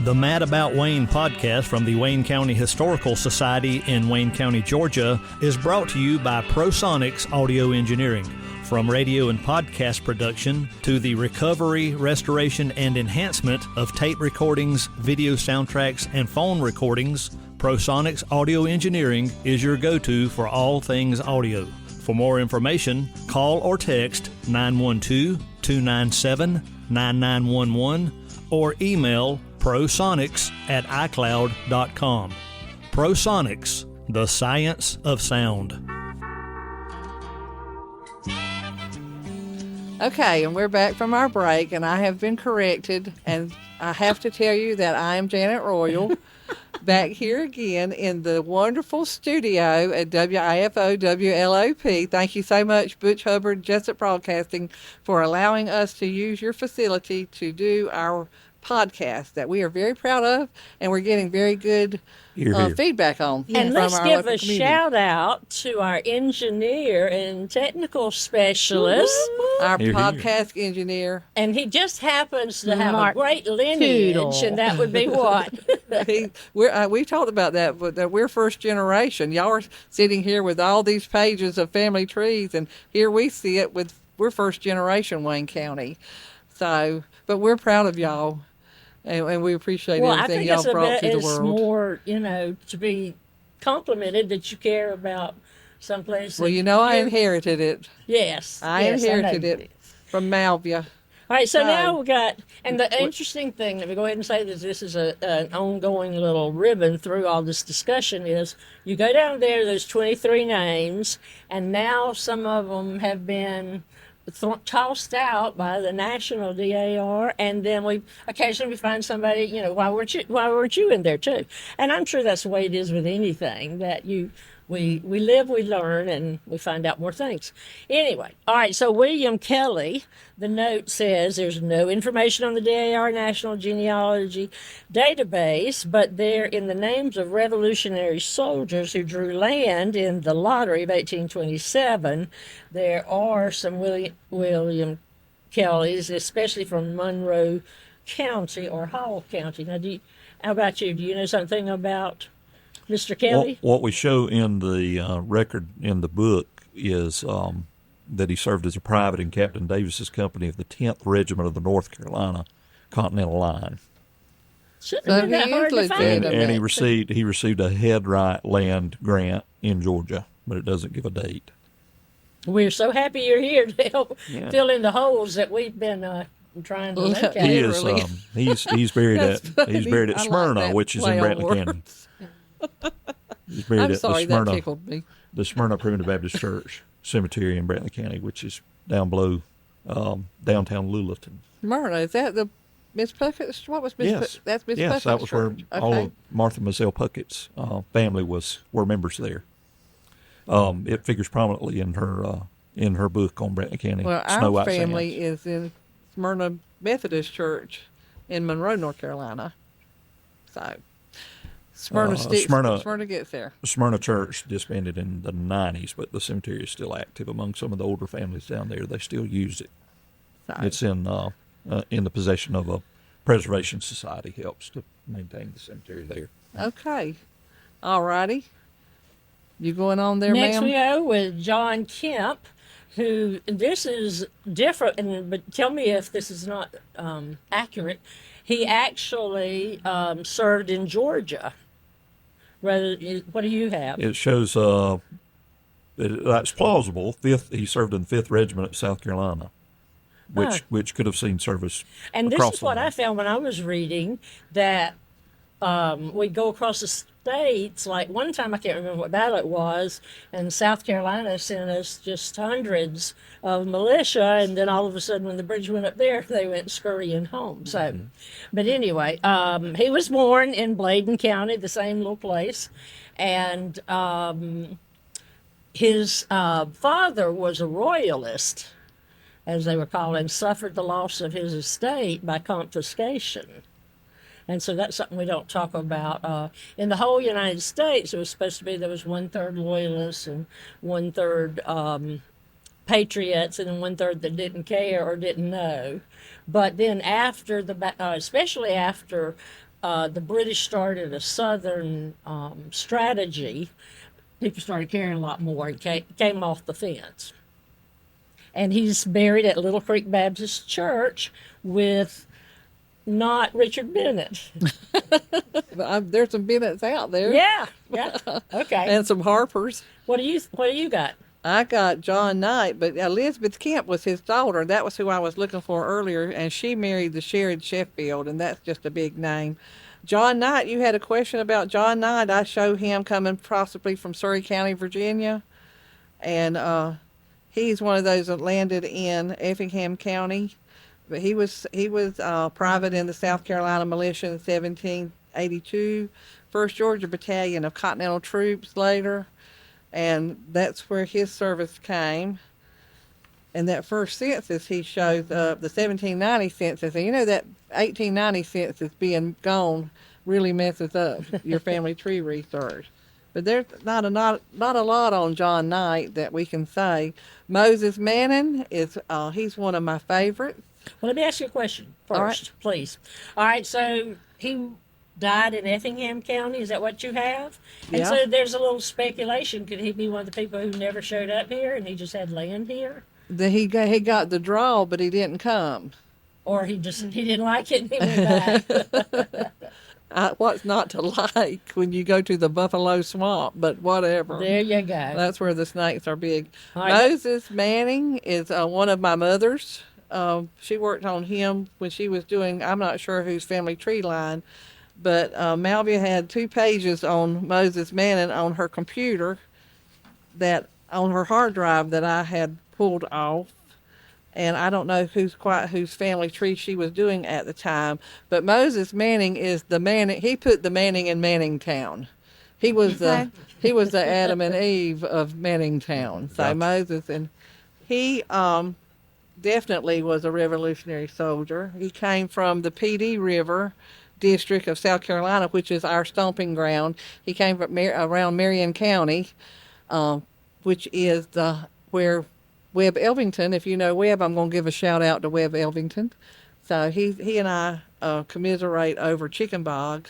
The Mad About Wayne podcast from the Wayne County Historical Society in Wayne County, Georgia, is brought to you by ProSonics Audio Engineering. From radio and podcast production to the recovery, restoration, and enhancement of tape recordings, video soundtracks, and phone recordings, ProSonics Audio Engineering is your go-to for all things audio. For more information, call or text 912-297-9911 or email prosonics@icloud.com. ProSonics, the science of sound. Okay, and we're back from our break, and I have been corrected, and I have to tell you that I am Janet Royal, back here again in the wonderful studio at WIFO WLOP. Thank you so much, Butch Hubbard, Jesup Broadcasting, for allowing us to use your facility to do our podcast that we are very proud of, and we're getting very good feedback on. And from let's our give local a community. shout out to our engineer and technical specialist. Our Here, here. podcast engineer. And he just happens to have Mark a great lineage, Toodle. and that would be what? We talked about that, but that we're first generation. Y'all are sitting here with all these pages of family trees, and here we see it we're first generation Wayne County. So, but we're proud of y'all, and we appreciate Well, I everything think y'all brought to the it's world. more, to be complimented that you care about someplace. Well, I inherited it. Yes. I yes, inherited know. it from Malvia. All right, so So- now we got, and the interesting thing, let me go ahead and say this is an ongoing little ribbon through all this discussion is you go down there, there's 23 names, and now some of them have been tossed out by the national DAR, and then we occasionally find somebody, why weren't you in there too? And I'm sure that's the way it is with anything that we live, we learn, and we find out more things. Anyway, all right, so William Kelly, the note says there's no information on the DAR National Genealogy Database, but there in the names of Revolutionary soldiers who drew land in the lottery of 1827, there are some William Kellys, especially from Monroe County or Hall County. Now, how about you? Do you know something about Mr. Kelly? What we show in the record in the book is that he served as a private in Captain Davis's company of the 10th Regiment of the North Carolina Continental Line. Shouldn't So have been that he hard is to find. legitimate. And he received a headright land grant in Georgia, but it doesn't give a date. We're so happy you're here to help fill in the holes that we've been trying to look at. He is Really? he's buried That's at he's funny. buried at I like Smyrna, that which is play in on Brantley County. words. He's buried I'm at sorry, the that tickled me. Smyrna Primitive Baptist Church Cemetery in Brantley County, which is down below downtown Littleton. Smyrna, is that the Miss Puckett's? What was Miss? Yes, That's Miss yes, Puckett's that was where church. all Okay. of Martha Mazzell Puckett's family were members there. It figures prominently in her book on Brantley County. Well, Snow our White family Sands. is in Smyrna Methodist Church in Monroe, North Carolina. So Smyrna gets there. Smyrna Church disbanded in the 90s, but the cemetery is still active among some of the older families down there. They still use it. So, It's in the possession of a preservation society. Helps to maintain the cemetery there. okay. All righty. You going on there, Next ma'am? we go with John Kemp, who this is different, but tell me if this is not accurate. He actually served in Georgia. What do you have? It shows that's plausible. He served in the 5th Regiment of South Carolina, which could have seen service. And this across is the what line. I found when I was reading, that we'd go across the states, like one time I can't remember what battle it was, and South Carolina sent us just hundreds of militia, and then all of a sudden when the bridge went up there, they went scurrying home. So, but anyway, he was born in Bladen County, the same little place, and his father was a royalist, as they were called, and suffered the loss of his estate by confiscation. And so that's something we don't talk about. In the whole United States, it was supposed to be there was 1/3 loyalists and 1/3 patriots, and then 1/3 that didn't care or didn't know. But then after especially after the British started a Southern strategy, people started caring a lot more and came off the fence. And he's buried at Little Creek Baptist Church with not Richard Bennett. There's some Bennetts out there. Yeah. Okay. And some Harpers. What do you got? I got John Knight, but Elizabeth Kemp was his daughter. That was who I was looking for earlier, and she married the Sheridan Sheffield, and that's just a big name. John Knight, you had a question about John Knight. I show him coming possibly from Surrey County, Virginia, and he's one of those that landed in Effingham County. But he was private in the South Carolina militia in 1782, 1st Georgia Battalion of Continental Troops later, and that's where his service came. And that first census he shows up, the 1790 census, and you know that 1890 census being gone really messes up your family tree research. But there's not a lot on John Knight that we can say. Moses Manning is he's one of my favorites. Well, let me ask you a question first, All right. please. All right, so he died in Effingham County. Is that what you have? And Yeah. so there's a little speculation. Could he be one of the people who never showed up here and he just had land here? He got the draw, but he didn't come. Or he didn't like it and he went back? What's not to like when you go to the Buffalo Swamp, but whatever. There you go. That's where the snakes are big. All right. Moses Manning is one of my mothers. She worked on him when she was doing, I'm not sure whose family tree line, but Malvia had 2 pages on Moses Manning on her computer, that on her hard drive that I had pulled off. And I don't know whose family tree she was doing at the time, but Moses Manning is the Manning. He put the Manning in Manningtown. He was the Adam and Eve of Manningtown. So Gotcha. Moses, and he definitely was a Revolutionary soldier. He came from the PD River district of South Carolina, which is our stomping ground. He came from around Marion County, which is where Webb Elvington, if you know Webb, I'm going to give a shout out to Webb Elvington. So he and I commiserate over chicken bog,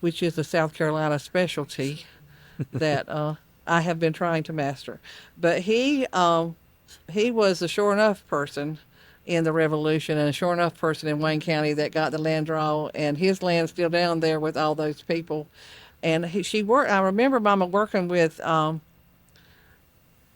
which is a South Carolina specialty that I have been trying to master. But he was a sure enough person in the Revolution and a sure enough person in Wayne County that got the land draw, and his land's still down there with all those people. And she worked. I remember Mama working with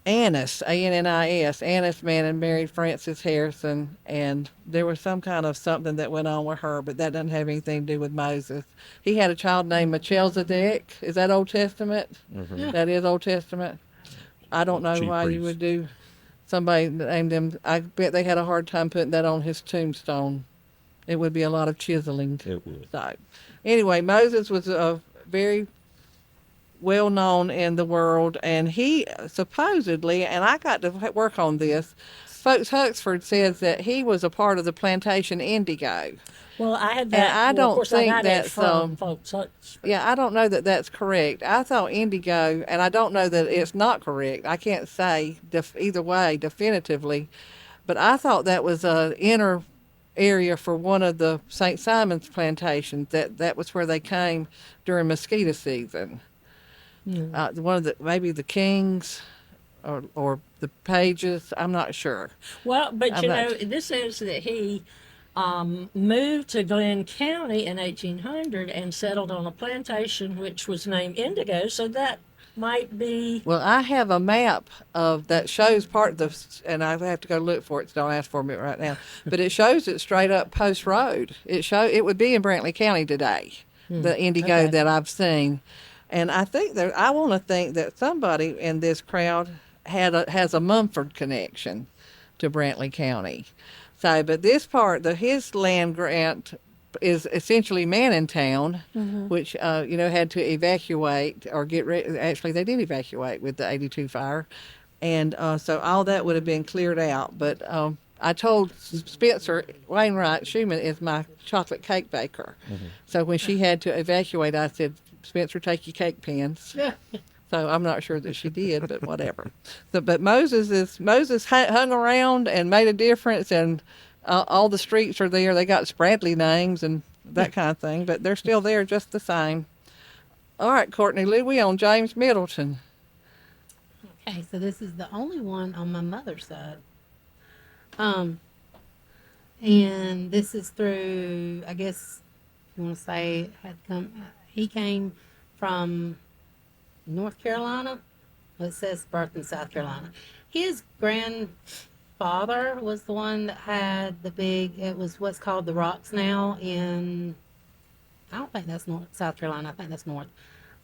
Annis, A-N-N-I-S. Annis Manning married Frances Harrison, and there was some kind of something that went on with her, but that doesn't have anything to do with Moses. He had a child named Melchizedek. Is that Old Testament? Mm-hmm. Yeah. That is Old Testament. I don't know Chief why you priest. would do somebody named him. I bet they had a hard time putting that on his tombstone. It would be a lot of chiseling. It would. So, anyway, Moses was very well known in the world, and he supposedly, and I got to work on this, folks Huxford says that he was a part of the plantation indigo. Well, I had that. And I well, don't of course, think I got it that's, from folks. Yeah, I don't know that that's correct. I thought indigo, and I don't know that it's not correct. I can't say either way definitively, but I thought that was an inner area for one of the St. Simon's plantations. That was where they came during mosquito season. One of maybe the Kings or the Pages. I'm not sure. Well, but I'm you not- know, this says that he moved to Glenn County in 1800 and settled on a plantation which was named Indigo. So that might be. Well, I have a map of that shows part of the, and I have to go look for it, so don't ask for me right now. But it shows it straight up Post Road. It would be in Brantley County today. the indigo Okay. that I've seen. And I want to think that somebody in this crowd has a Mumford connection to Brantley County. So, but this part, his land grant is essentially Mannintown, which had to evacuate or get rid. Actually, they did evacuate with the '82 fire, and so all that would have been cleared out. But I told Spencer Wainwright Schumann is my chocolate cake baker. So when she had to evacuate, I said, Spencer, take your cake pins. So I'm not sure that she did, but whatever. But Moses hung around and made a difference, and all the streets are there. They got Spradley names and that kind of thing, but they're still there just the same. All right, Courtney Lou, we on James Middleton. Okay, so this is the only one on my mother's side. And this is through, I guess you want to say, he came from North Carolina. Well, it says birth in South Carolina. His grandfather was the one that had it was what's called the Rocks now I don't think that's South Carolina. I think that's North.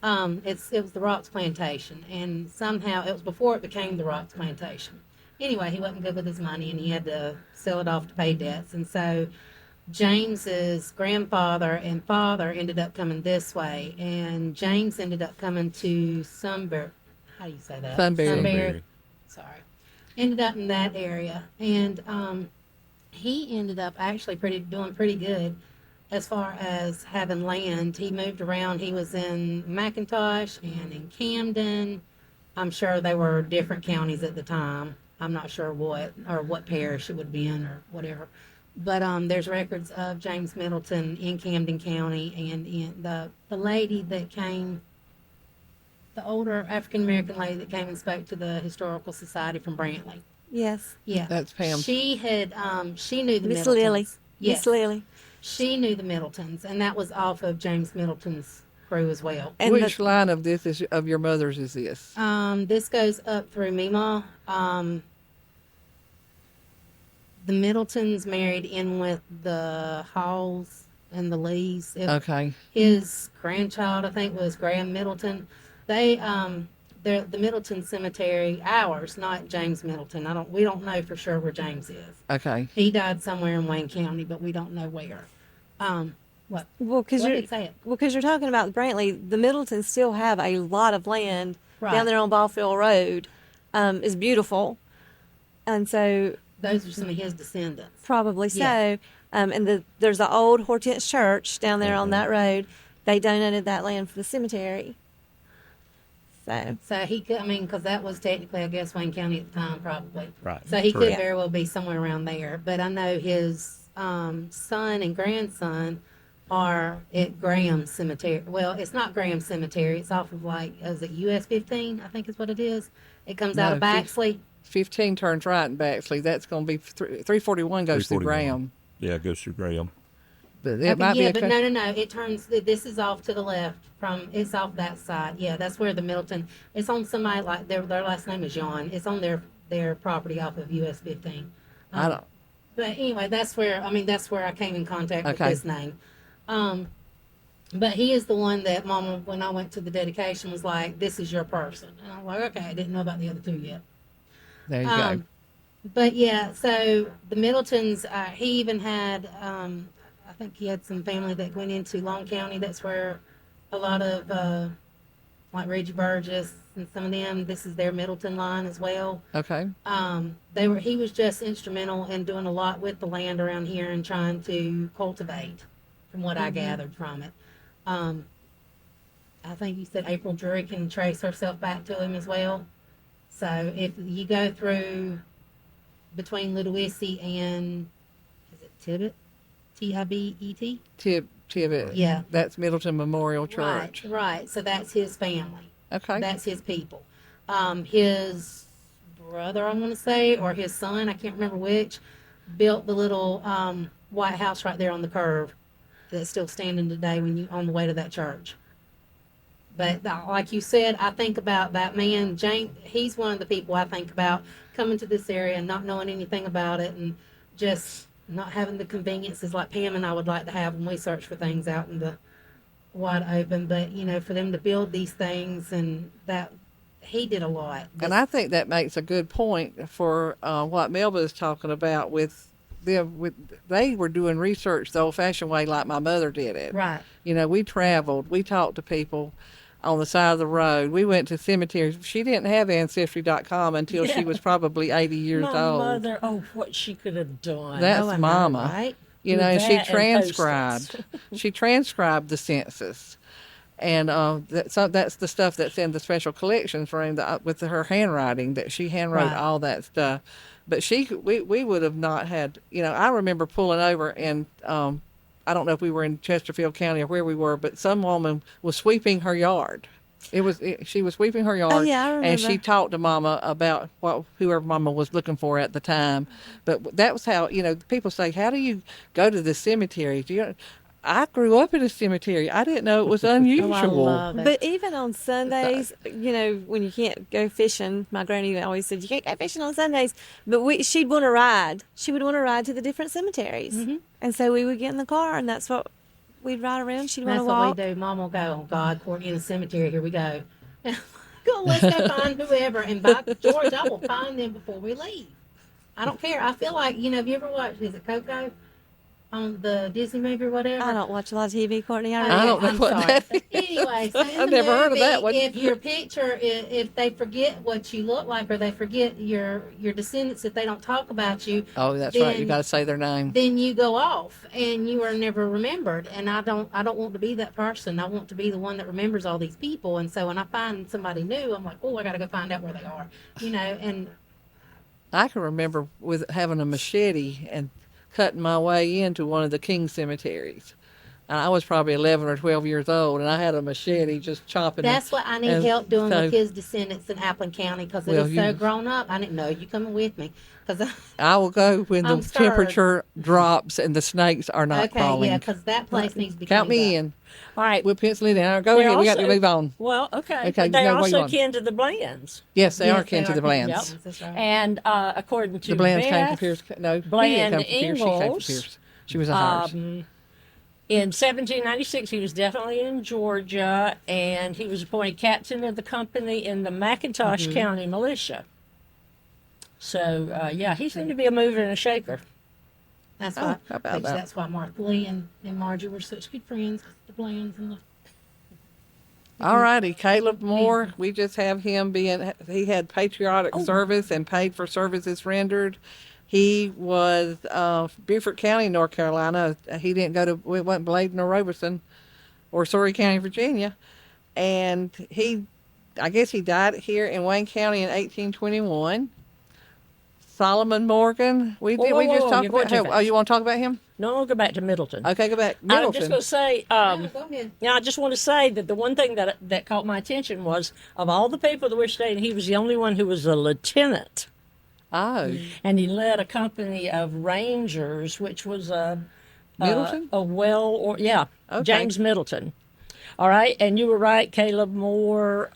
It was the Rocks Plantation, and somehow it was before it became the Rocks Plantation. Anyway, he wasn't good with his money, and he had to sell it off to pay debts, and so James's grandfather and father ended up coming this way, and James ended up coming to Sunbury. How do you say that? Sunbury. Sorry. Ended up in that area, and he ended up actually doing pretty good as far as having land. He moved around. He was in McIntosh and in Camden. I'm sure they were different counties at the time. I'm not sure what parish it would be in or whatever. But there's records of James Middleton in Camden County, and in the lady that came, the older African American lady that came and spoke to the Historical Society from Brantley. Yes. Yeah. That's Pam. She had she knew the Miss Middletons. Lily. Yes. Miss Lily. She knew the Middletons, and that was off of James Middleton's crew as well. And Which line of your mother's is this? This goes up through Meemaw. The Middletons married in with the Halls and the Lees. Okay. His grandchild, I think, was Graham Middleton. The Middleton Cemetery, ours, not James Middleton. We don't know for sure where James is. Okay. He died somewhere in Wayne County, but we don't know where. What? Well, because What did it say it? you're talking about Brantley, the Middletons still have a lot of land Right. down there on Ballfield Road. Is beautiful, and so Those are some of his descendants. probably so. Yeah. And there's the old Hortense Church down there on that road. They donated that land for the cemetery. So he could, because that was technically, I guess, Wayne County at the time, probably. Right. So he could Correct. very well be somewhere around there. But I know his son and grandson are at Graham Cemetery. Well, it's not Graham Cemetery. It's off of is it US 15? I think is what it is. It comes out of No, Baxley. 15 turns right in Baxley. That's going to be 341 goes through 341. Graham. Yeah, it goes through Graham. But it might Yeah, be but no. It turns. This is off to the left it's off that side. Yeah, that's where the Middleton. It's on somebody like their last name is John. It's on their property off of US 15. I don't. But anyway, that's where I came in contact with Okay. his name. But he is the one that Mama, when I went to the dedication, was like, "This is your person," and I'm like, "Okay, I didn't know about the other two yet." There you go. But yeah, so the Middletons, he even had, I think he had some family that went into Long County. That's where a lot of, like Reggie Burgess and some of them, this is their Middleton line as well. Okay. He was just instrumental in doing a lot with the land around here and trying to cultivate, from what I gathered from it. I think you said April Drury can trace herself back to him as well. So if you go through between Ludowici and, is it Tibbet? Tibet? Tibbet. Yeah. That's Middleton Memorial Church. Right. So that's his family. Okay. That's his people. His brother, I'm going to say, or his son, I can't remember which, built the little white house right there on the curve that's still standing today when you on the way to that church. But like you said, I think about that man, James. He's one of the people I think about coming to this area and not knowing anything about it and just not having the conveniences like Pam and I would like to have when we search for things out in the wide open. But for them to build these things, and that he did a lot. And I think that makes a good point for what Melba is talking about with them. They were doing research the old-fashioned way, like my mother did it. Right. We traveled. We talked to people on the side of the road. We went to cemeteries. She didn't have Ancestry.com until she was probably 80 years My old. mother, what she could have done. That's I know, Mama. right? And she That and transcribed. She transcribed the census. And that's the stuff that's in the special collections room with her handwriting, that she handwrote Right. all that stuff. But we would have not had, I remember pulling over and I don't know if we were in Chesterfield County or where we were, but some woman was sweeping her yard. She was sweeping her yard. Oh, yeah, I remember. And she talked to Mama about whoever Mama was looking for at the time. But that was how, people say, how do you go to the cemetery? I grew up in a cemetery. I didn't know it was unusual. Oh, I love it. But even on Sundays, when you can't go fishing, my granny always said, you can't go fishing on Sundays. But she'd want to ride. She would want to ride to the different cemeteries. Mm-hmm. And so we would get in the car, and that's what we'd ride around. She'd want That's to what walk. we do. Mom will go, oh God, Courtney in the cemetery. Here we go. Go, let's go find whoever. And by George, I will find them before we leave. I don't care. I feel like, have you ever watched, is it Coco? On the Disney movie or whatever? I don't watch a lot of TV, Courtney. I don't know I'm what sorry. that is. Anyway, so in I've the never heard of movie, that one. If your picture, if they forget what you look like, or they forget your descendants, if they don't talk about you, Oh, that's right. You then- got to say their name. then you go off and you are never remembered. And I don't want to be that person. I want to be the one that remembers all these people. And so when I find somebody new, I'm like, oh, I got to go find out where they are. And I can remember with having a machete and cutting my way into one of the King cemeteries. And I was probably 11 or 12 years old, and I had a machete just chopping. that's what I need and help doing so- with his descendants in Appleton County, because it Well, is you- so grown up. I didn't know you coming with me, because I will go when the I'm scared. temperature drops and the snakes are not okay, crawling. yeah, because that place needs to be Count me cleaned in. All right. We'll pencil it in. Go They're ahead. We got to also- move on. Well, okay. Okay, But they're no, where you also going? kin to the Blands. Yes, they Yes, are kin they to are the kin to Blands. the That's right. And according to The Blands came from Beth, Pierce. No, he Bland didn't come from Pierce. She came from Ingalls, Pierce. She was a Hires. in 1796, he was definitely in Georgia, and he was appointed captain of the company in the McIntosh County Militia. So, yeah, he seemed to be a mover and a shaker. That's Oh, why. how about that? That's why Martha Lee and Margie were such good friends. The Blands and the. All righty, Caleb Moore. We just have him he had patriotic service and paid for services rendered. He was Beaufort County, North Carolina. He didn't go to, it wasn't Bladen or Robeson or Surrey County, Virginia. And I guess he died here in Wayne County in 1821. Solomon Morgan. We Whoa, did. whoa, We just whoa, talked you're going about too him. fast. Oh, you want to talk about him? No, I'll go back to Middleton. Okay, go back. I'm Middleton. just going to say, Go ahead. I just want to say that the one thing that caught my attention was, of all the people that were staying, he was the only one who was a lieutenant. Oh, And he led a company of rangers, which was Middleton? Yeah, Okay. James Middleton. All right, and you were right, Caleb Moore.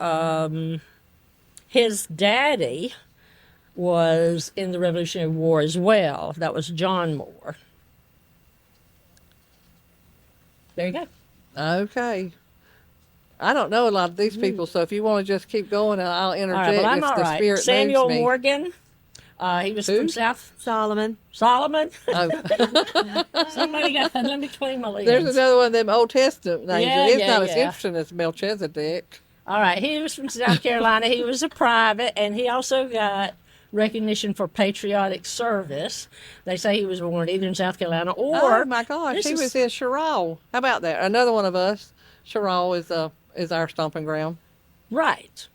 His daddy was in the Revolutionary War as well. That was John Moore. There you go. okay. I don't know a lot of these people, so if you want to just keep going, and I'll All interject right, well, I'm if all the right. spirit Samuel moves me. Morgan. He was Who? from South Solomon. Solomon. Oh, Somebody got let me clean my legs. there's another one of them Old Testament names. Yeah, It's yeah, not as yeah. interesting as Melchizedek. All right, he was from South Carolina. He was a private, and he also got recognition for patriotic service. They say he was born either in South Carolina or. Oh my gosh, this he is- was in Sherall. How about that? Another one of us. Sherall is our stomping ground. Right.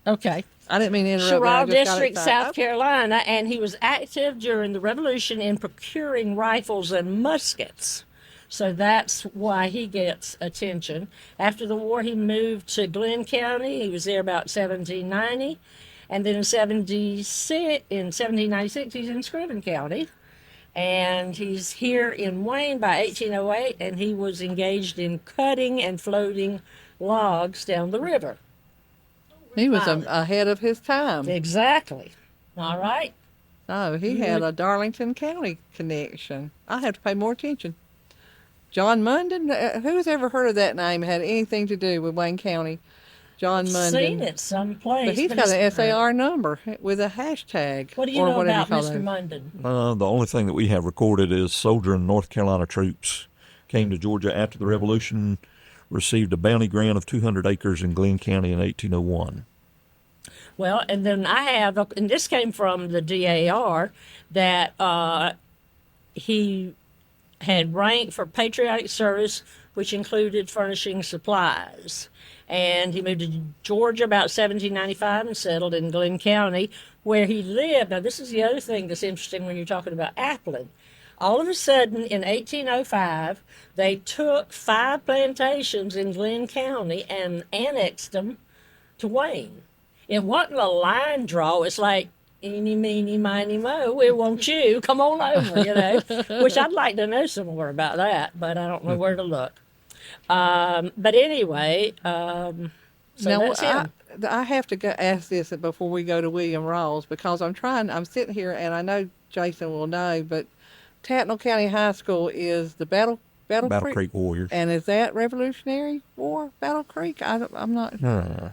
Okay. I didn't mean to interrupt. but I Sherrall just got District, excited. South Carolina, and he was active during the Revolution in procuring rifles and muskets. So that's why he gets attention. After the war, he moved to Glenn County. He was there about 1790. And then in 1796, he's in Scriven County. And he's here in Wayne by 1808, and he was engaged in cutting and floating logs down the river. He was ahead of his time. Exactly. All right. Oh, he had a Darlington County connection. I have to pay more attention. John Munden? Who's ever heard of that name? Had anything to do with Wayne County? John Munden. Seen it someplace. But he's got an SAR number with a hashtag. What do you or know whatever about you call Mr. those. Munden? The only thing that we have recorded is soldier and North Carolina troops came to Georgia after the Revolution, received a bounty grant of 200 acres in Glenn County in 1801. Well, and then I have, and this came from the DAR, that he had rank for patriotic service, which included furnishing supplies. And he moved to Georgia about 1795 and settled in Glenn County, where he lived. Now, this is the other thing that's interesting when you're talking about Appling. All of a sudden, in 1805, they took 5 plantations in Glenn County and annexed them to Wayne. It wasn't a line draw. It's like, eeny, meeny, miny, mo, we want you. Come on over, which I'd like to know some more about that, but I don't know where to look. But anyway, so Now, that's him. I have to ask this before we go to William Rawls, because I'm sitting here and I know Jason will know, but Tattnall County High School is the Battle Creek Warriors. And is that Revolutionary War, Battle Creek? I'm not.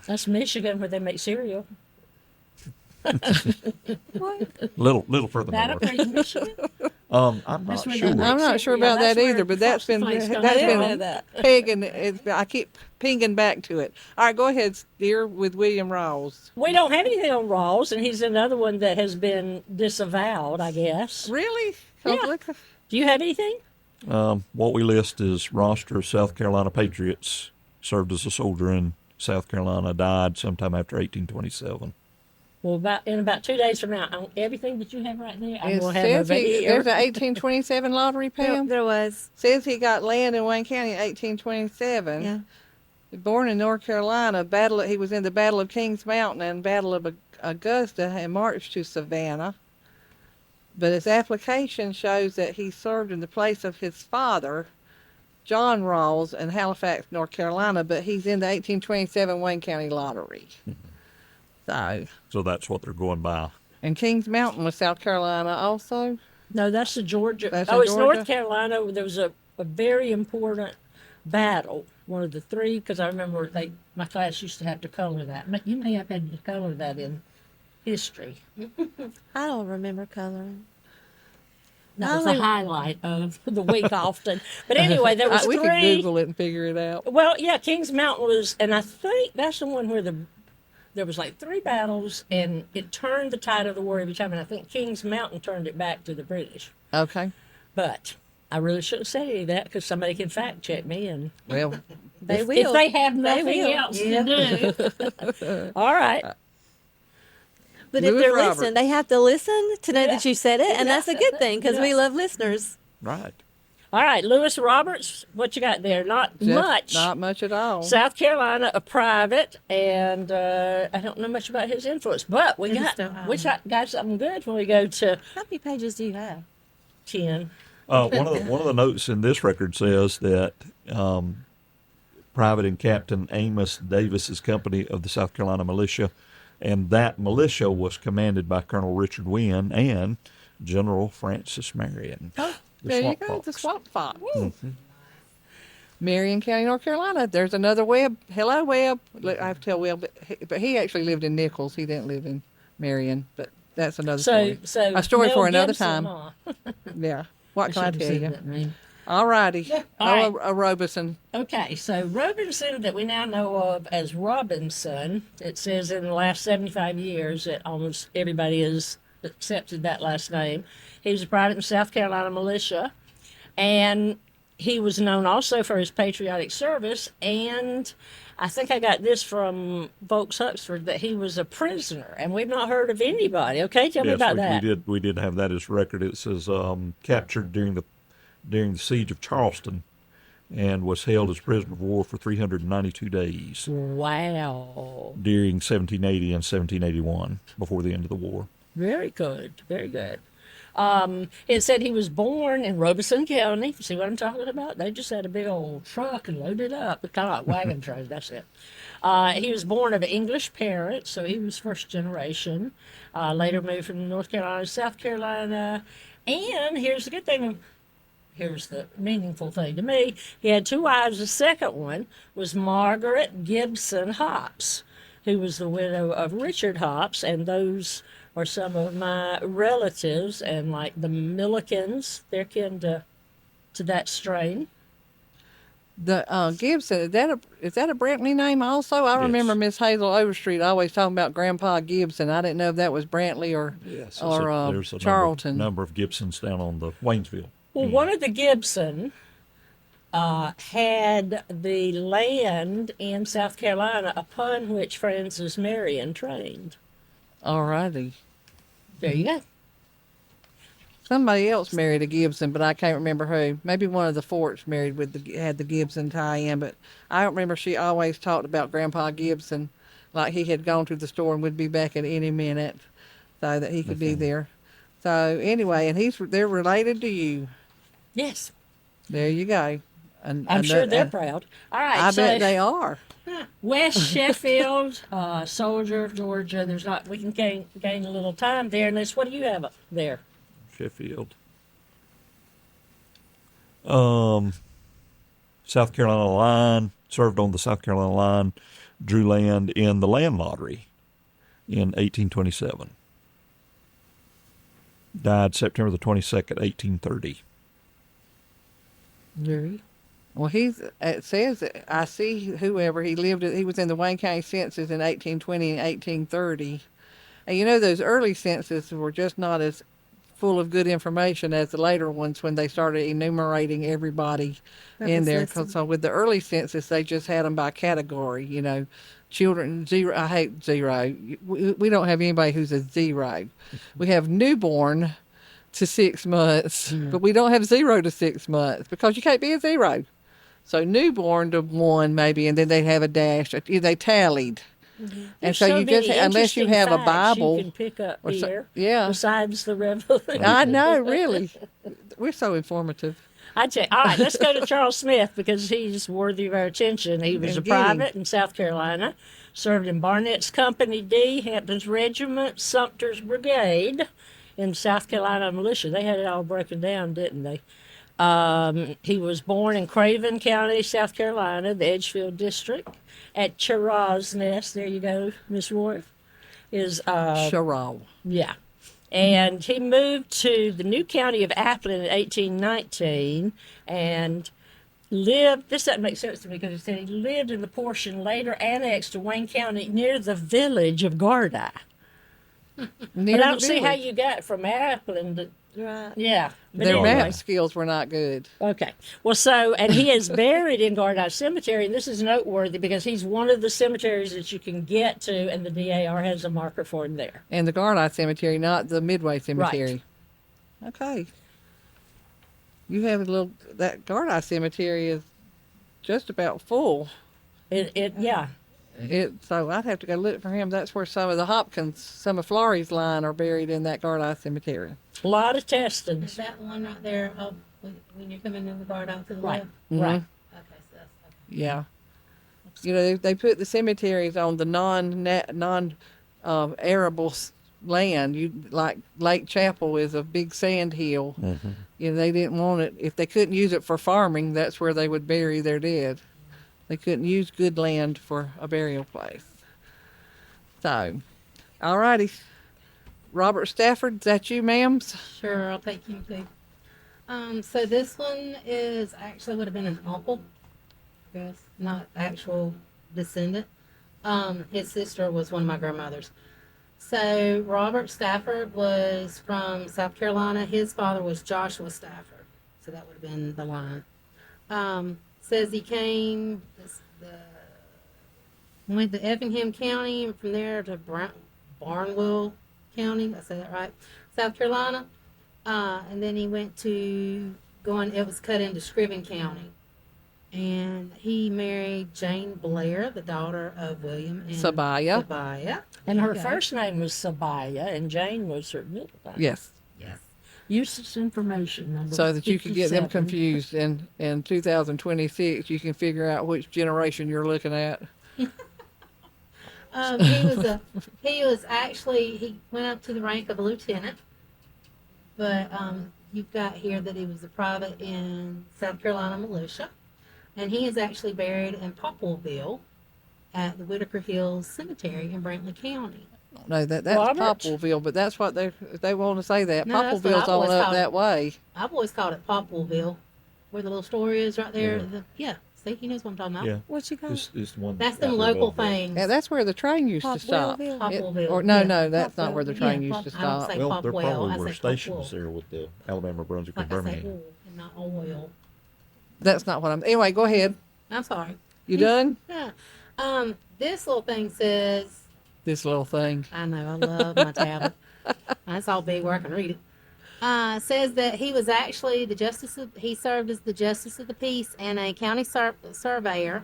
That's Michigan, where they make cereal. Little further Battle north. Creek, Michigan. I'm not That's where sure. they I'm not sure about that's that where either, but that's been Fox's Place comes from. pegging. I keep pinging back to it. All right, go ahead, dear, with William Rawls. We don't have anything on Rawls, and he's another one that has been disavowed, I guess. Really? Yeah. Do you have anything? What we list is roster of South Carolina patriots, served as a soldier in South Carolina, died sometime after 1827. Well, in about 2 days from now, everything that you have right there, I'm It going to says have over here. there's an 1827 lottery, Pam. There was. Says he got land in Wayne County in 1827. Yeah. Born in North Carolina, he was in the Battle of Kings Mountain and Battle of Augusta and marched to Savannah. But his application shows that he served in the place of his father, John Rawls, in Halifax, North Carolina, but he's in the 1827 Wayne County lottery. So that's what they're going by. And Kings Mountain was South Carolina also. No, that's the Georgia. That's oh, in it's Georgia? North Carolina. There was a very important battle, one of the 3, because I remember my class used to have to color that. But you may have had to color that in history. I don't remember coloring. That was the highlight of the week often. But anyway, there was We 3. could Google it and figure it out. Well, yeah, Kings Mountain was, and I think that's the one where there was like 3 battles, and it turned the tide of the war every time. And I think Kings Mountain turned it back to the British. Okay. But I really shouldn't say any of that because somebody can fact check me, and Well, They if will. they have nothing will. else to do. All right. But if Lewis they're Roberts. listening, they have to listen to know that you said it, and that's a good thing because we love listeners. Right. All right, Lewis Roberts, what you got there? Not much. Not much at all. South Carolina, a private, and I don't know much about his influence, but we got something good when we go to How many pages do you have? 10. One of the notes in this record says that Private and Captain Amos Davis's company of the South Carolina militia, and that militia was commanded by Colonel Richard Wynn and General Francis Marion. Oh, there you go, the Swamp Fox. Mm-hmm. Marion County, North Carolina. There's another Webb. Hello, Webb. I have to tell Webb, but he actually lived in Nichols. He didn't live in Marion, but that's another story. So a story Mel for another Gibson, time. huh? Yeah. What can I should've tell said you? that name. All righty. All right. A Robeson. Okay, so Robeson, that we now know of as Robinson, it says in the last 75 years that almost everybody has accepted that last name. He was a private in South Carolina militia, and he was known also for his patriotic service, and I think I got this from Volks Huxford, that he was a prisoner, and we've not heard of anybody. Okay, tell me about that. We did have that as record. It says captured during the siege of Charleston and was held as prisoner of war for 392 days Wow. during 1780 and 1781 before the end of the war. Very good, very good. It said he was born in Robeson County. See what I'm talking about? They just had a big old truck and loaded up. Kind of like wagon trains, that's it. He was born of English parents, so he was first generation. Later moved from North Carolina to South Carolina. And here's the good thing. here's the meaningful thing to me. He had 2 wives. The second one was Margaret Gibson Hops, who was the widow of Richard Hops, and those are some of my relatives, and like the Millikins, they're kin to that strain. The Gibson, is that a Brantley name also? I remember Miss Hazel Overstreet always talking about Grandpa Gibson. I didn't know if that was Brantley or there's a Charlton. number of Gibsons down on the Waynesville. Well, one of the Gibson had the land in South Carolina upon which Francis Marion trained. All righty. There you go. Somebody else married a Gibson, but I can't remember who. Maybe one of the Forts married had the Gibson tie-in, but I don't remember. She always talked about Grandpa Gibson, like he had gone to the store and would be back at any minute, so that he could be there. So anyway, and they're related to you. Yes. There you go. And I'm sure they're proud. All right. I bet they are. West Sheffield, Soldier, Georgia. We can gain a little time there. And what do you have up there? Sheffield. South Carolina line, served on the South Carolina line, drew land in the land lottery in 1827. Died September the 22nd, 1830. Well, it says, I see whoever, he was in the Wayne County census in 1820 and 1830. And you know, those early censuses were just not as full of good information as the later ones when they started enumerating everybody in there. So with the early census, they just had them by category, you know. Children, 0, I hate 0. We don't have anybody who's a 0. We have newborn to 6 months, but we don't have 0 to 6 months because you can't be a 0. So newborn to 1 maybe, and then they have a dash. They tallied. Mm-hmm. And so you just, unless you have a Bible, you can pick up here, yeah. besides the Revolution. I know, really, we're so informative. All right, let's go to Charles Smith because he's worthy of our attention. He was a private in South Carolina, served in Barnett's Company D, Hampton's Regiment, Sumter's Brigade, in South Carolina militia. They had it all broken down, didn't they? He was born in Craven County, South Carolina, the Edgefield District, at Chirrah's Nest. There you go, Miss Ward. Chirrah. Yeah. And he moved to the new county of Appleton in 1819 and lived, this doesn't make sense to me because it said he lived in the portion later annexed to Wayne County near the village of Gardi. But I don't see how you got from Appleton to, Right. yeah. But Their anyway. map skills were not good. Okay. Well, and he is buried in Gardi Cemetery, and this is noteworthy because he's one of the cemeteries that you can get to, and the DAR has a marker for him there. And the Gardi Cemetery, not the Midway Cemetery. Right. Okay. You have that Gardi Cemetery is just about full. Yeah. So I'd have to go look for him. That's where some of the Hopkins, some of Florrie's line are buried in that Gardi Cemetery. A lot of testing. Is that the one right there when you're coming in the guard out to the Right. left? Mm-hmm. Right. Okay, so that's okay. Yeah. You know, they put the cemeteries on the non-arable land. Like Lake Chapel is a big sand hill. Mm-hmm. You know, they didn't want it. If they couldn't use it for farming, that's where they would bury their dead. They couldn't use good land for a burial place. So, all righty. Robert Stafford, is that you, ma'ams? Sure, I'll take you too. So this one would have been an uncle, I guess, not actual descendant. His sister was one of my grandmothers. So Robert Stafford was from South Carolina. His father was Joshua Stafford. So that would have been the line. Says he went to Effingham County and from there to Barnwell County. I said that right. South Carolina. And then he went it was cut into Scriven County. And he married Jane Blair, the daughter of William and Sibbiah. And her first name was Sibbiah, and Jane was her middle name. Yes. Useless information. Number So that you could get them 57. confused. In 2026, you can figure out which generation you're looking at. he went up to the rank of a lieutenant, but you've got here that he was a private in South Carolina militia, and he is actually buried in Poppleville at the Whitaker Hills Cemetery in Brantley County. No, that's Robert? Poppleville, but that's what they want to say that. No, that's what Poppleville's I've on always up called that it. way. I've always called it Poppleville, where the little store is right there. Yeah, see, he knows what I'm talking about. Yeah. What you call it? It's the one. That's them out there local above that. things. Yeah, that's where the train used to stop. Poppleville? Poppleville. Or no, yeah. no, that's not Poppleville. where the train Yeah, used to I don't stop. say Well, there Popwell, probably I were say stations Popwell. there with the Alabama, Brunswick, Like and I say Birmingham. oil and not oil. That's not what I'm. Anyway, go ahead. I'm sorry. You done? Yeah. This little thing says, This little thing. I know, I love my tablet. That's all big where I can read it. Says that he was actually he served as the justice of the peace and a county surveyor.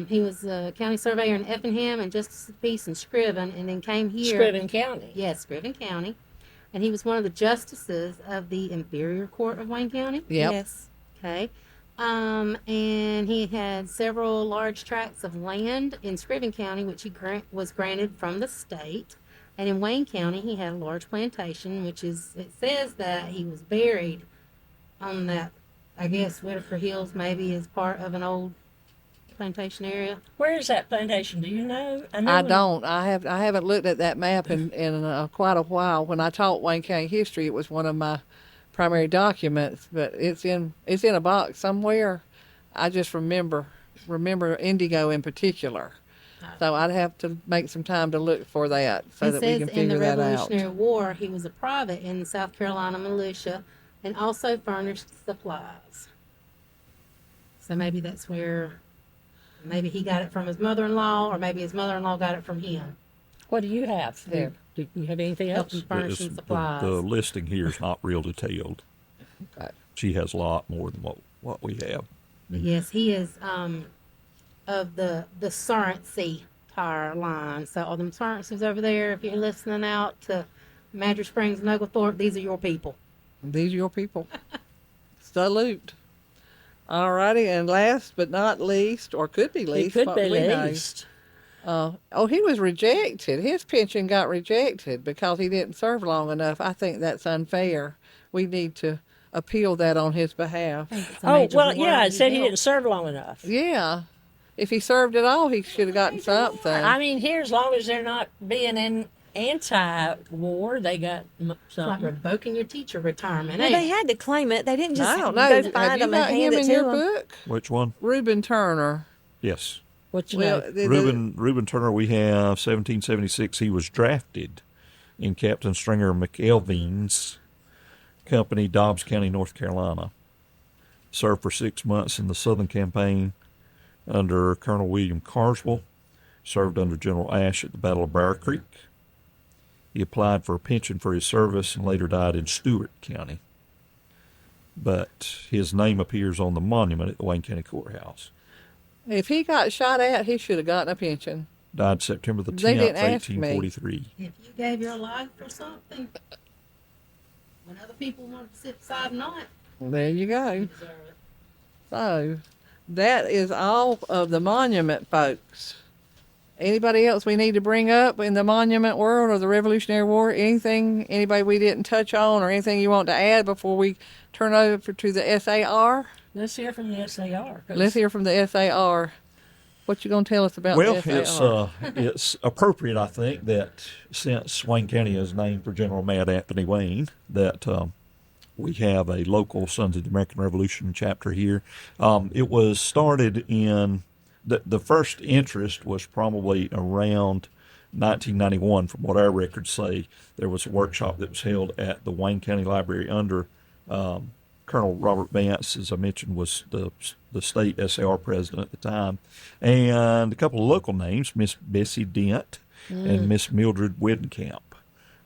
He was a county surveyor in Effingham and justice of the peace in Scriven, and then came here. Scriven County. Yes, Scriven County. And he was one of the justices of the inferior court of Wayne County. Yep. Yes. Okay. And he had several large tracts of land in Scriven County, which he was granted from the state. And in Wayne County, he had a large plantation, it says that he was buried on that, I guess, Whitaker Hills, maybe as part of an old plantation area. Where is that plantation? Do you know? know I when- don't. I haven't looked at that map in quite a while. When I taught Wayne County history, it was one of my primary documents, but it's in a box somewhere. I just remember Indigo in particular. So I'd have to make some time to look for that so It that we says can in the figure that out. Revolutionary War, he was a private in the South Carolina militia and also furnished supplies. So maybe that's where, maybe he got it from his mother-in-law, or maybe his mother-in-law got it from him. What do you have there? Do you have anything Help else? him furnish It's- some supplies. the listing here is not real detailed. Okay. She has a lot more than what we have. But yes, he is of the Surrency tire line. So all them Surrencies over there, if you're listening out to Madras Springs and Oglethorpe, these are your people. These are your people. Salute. All righty, and last but not least, or could be It least, could what be we know. least. He was rejected. His pension got rejected because he didn't serve long enough. I think that's unfair. We need to appeal that on his behalf. It's a Oh, major well, war yeah, you it said he helped. didn't serve long enough. Yeah. If he served at all, he should have gotten something. I mean, here, as long as they're not being in anti-war, they got It's like something. revoking your teacher retirement. Well, ain't they it? had to claim it. They didn't just I don't know. go Have find you them and got hand him it in to your them. book? Which one? Reuben Turner. Yes. What's your Well, name? the- Reuben Turner, we have 1776. He was drafted in Captain Stringer McElveen's company, Dobbs County, North Carolina. Served for 6 months in the Southern Campaign under Colonel William Carswell. Served under General Ashe at the Battle of Bear Creek. He applied for a pension for his service and later died in Stewart County. But his name appears on the monument at the Wayne County Courthouse. If he got shot at, he should have gotten a pension. Died September the 10th, They didn't ask me. 1843. If you gave your life for something, when other people want to sit beside and not, There you go. you deserve it. So, that is all of the monument, folks. Anybody else we need to bring up in the monument world or the Revolutionary War? Anything, anybody we didn't touch on, or anything you want to add before we turn over to the SAR? Let's hear from the SAR. 'cause Let's hear from the SAR. What you gonna tell us about Well, the SAR? it's appropriate, I think, that since Wayne County is named for General Mad Anthony Wayne, that we have a local Sons of the American Revolution chapter here. It was started in the first interest was probably around 1991, from what our records say. There was a workshop that was held at the Wayne County Library under Colonel Robert Vance, as I mentioned, was the state SAR president at the time, and a couple of local names, Miss Bessie Dent and Miss Mildred Widenkamp,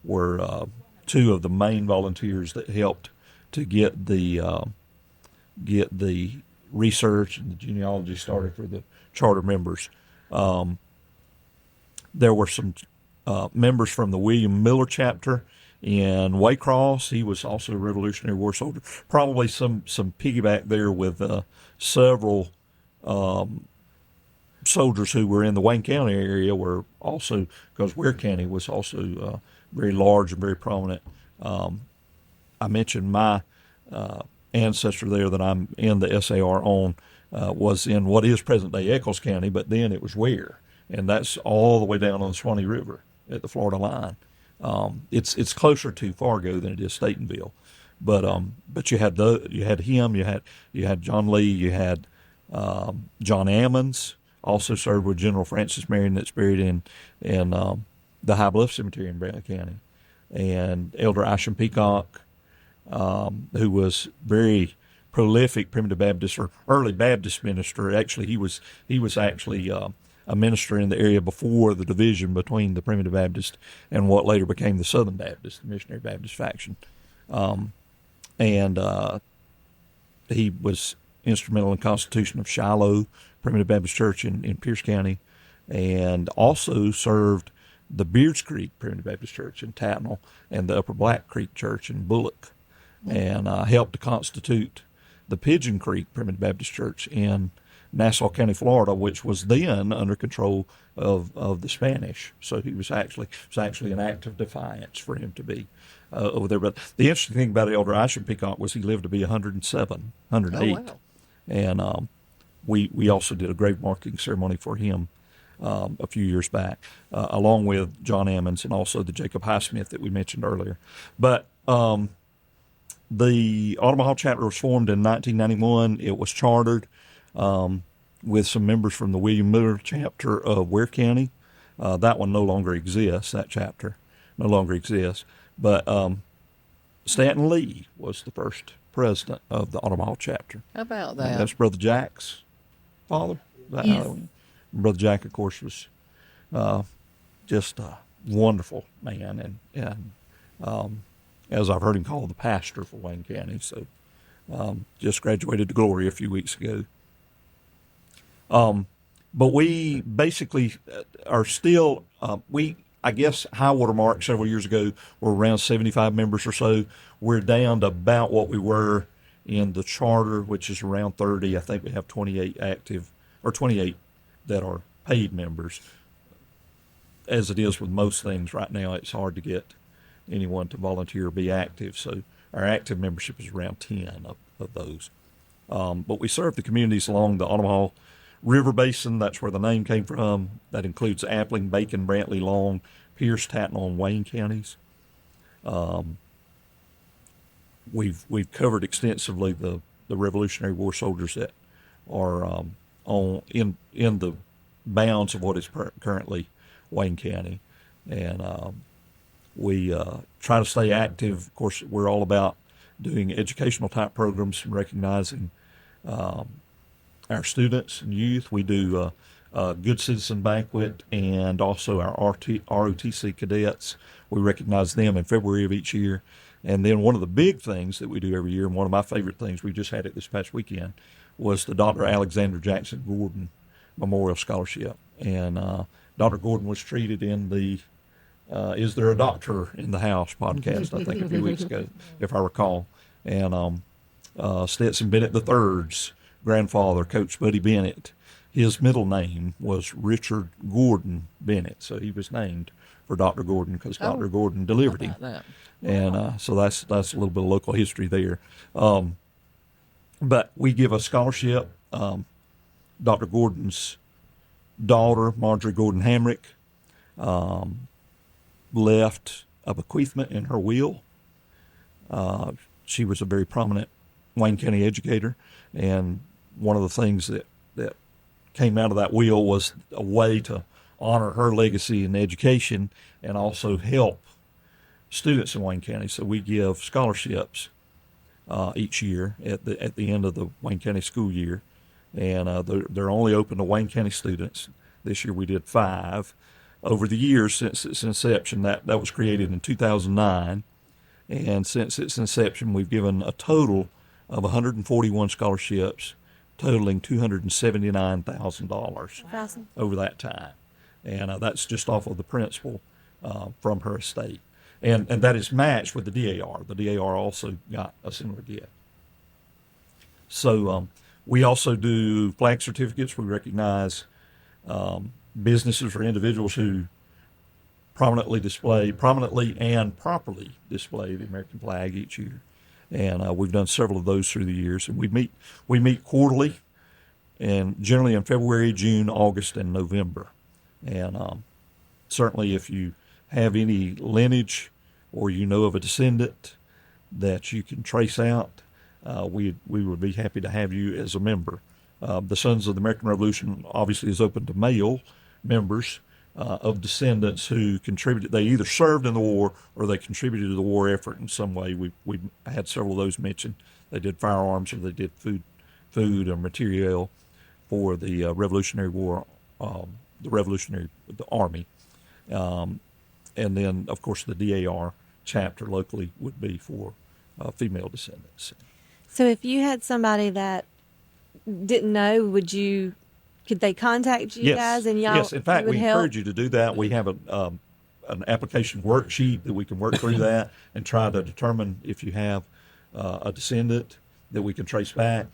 were two of the main volunteers that helped to get the research and the genealogy started for the charter members. There were some members from the William Miller chapter in Waycross. He was also a Revolutionary War soldier. Probably some piggyback there with several soldiers who were in the Wayne County area were also, because Ware County was also very large and very prominent I mentioned my ancestor there that I'm in the SAR on was in what is present-day Eccles County, but then it was Ware, and that's all the way down on the Swanee River at the Florida line. It's closer to Fargo than it is Statenville, but you had him, you had John Lee, you had John Ammons, also served with General Francis Marion, that's buried in the High Bluff Cemetery in Brantley County, and Elder Isham Peacock, who was very prolific Primitive Baptist or early Baptist minister. Actually, he was actually a minister in the area before the division between the Primitive Baptist and what later became the Southern Baptist, the Missionary Baptist faction. And he was instrumental in the constitution of Shiloh Primitive Baptist Church in Pierce County, and also served the Beards Creek Primitive Baptist Church in Tatnall and the Upper Black Creek Church in Bullock, and helped to constitute the Pigeon Creek Primitive Baptist Church in Nassau County, Florida, which was then under control of the Spanish. So he was actually an act of defiance for him to be over there. But the interesting thing about Elder Isham Peacock was he lived to be 107, 108. Oh, wow. And we also did a grave marking ceremony for him a few years back, along with John Ammons and also the Jacob Highsmith that we mentioned earlier. But the Altamaha Chapter was formed in 1991. It was chartered with some members from the William Miller Chapter of Ware County. That one no longer exists. That chapter no longer exists. But Stanton Lee was the first president of the Altamaha Chapter. How about And that? that's Brother Jack's father. Yes. Brother Jack, of course, was just a wonderful man, and as I've heard him called, the pastor for Wayne County. So just graduated to glory a few weeks ago. But we basically are still, I guess high water mark several years ago were around 75 members or so. We're down to about what we were in the charter, which is around 30. I think we have 28 active, or 28 that are paid members. As it is with most things right now, it's hard to get anyone to volunteer or be active. So our active membership is around 10 of those. But we serve the communities along the Altamaha River Basin. That's where the name came from. That includes Appling, Bacon, Brantley, Long, Pierce, Tatnall, and Wayne counties. We've covered extensively the Revolutionary War soldiers that are in the bounds of what is currently Wayne County, and we try to stay active. Of course, we're all about doing educational type programs and recognizing our students and youth. We do a Good Citizen Banquet and also our ROTC cadets. We recognize them in February of each year. And then one of the big things that we do every year, and one of my favorite things, we just had it this past weekend, was the Dr. Alexander Jackson Gordon Memorial Scholarship. And Dr. Gordon was treated in the Is There a Doctor in the House podcast, I think, a few weeks ago, if I recall. And Stetson Bennett III's grandfather, Coach Buddy Bennett, his middle name was Richard Gordon Bennett. So he was named for Dr. Gordon because Dr. Gordon delivered him. That. And so that's a little bit of local history there. But we give a scholarship. Dr. Gordon's daughter, Marjorie Gordon Hamrick, left a bequeathment in her will. She was a very prominent Wayne County educator, and one of the things that came out of that will was a way to honor her legacy in education and also help students in Wayne County. So we give scholarships each year at the end of the Wayne County school year, and they're only open to Wayne County students. This year we did 5. Over the years since its inception, that was created in 2009, and since its inception we've given a total of 141 scholarships totaling $279,000 over that time. And that's just off of the principal from her estate. And that is matched with the DAR. The DAR also got a similar gift. So we also do flag certificates. We recognize businesses or individuals who prominently and properly display the American flag each year. And we've done several of those through the years. And we meet quarterly, and generally in February, June, August, and November. And certainly if you have any lineage or you know of a descendant that you can trace out, we would be happy to have you as a member. The Sons of the American Revolution obviously is open to male members of descendants who contributed. They either served in the war or they contributed to the war effort in some way. We had several of those mentioned. They did firearms or they did food or material for the Revolutionary War, the Army. And then, of course, the DAR chapter locally would be for female descendants. So if you had somebody that didn't know, could they contact you guys and y'all? Yes, in fact, would we help? encourage you to do that. We have an application worksheet that we can work through that and try to determine if you have a descendant that we can trace back.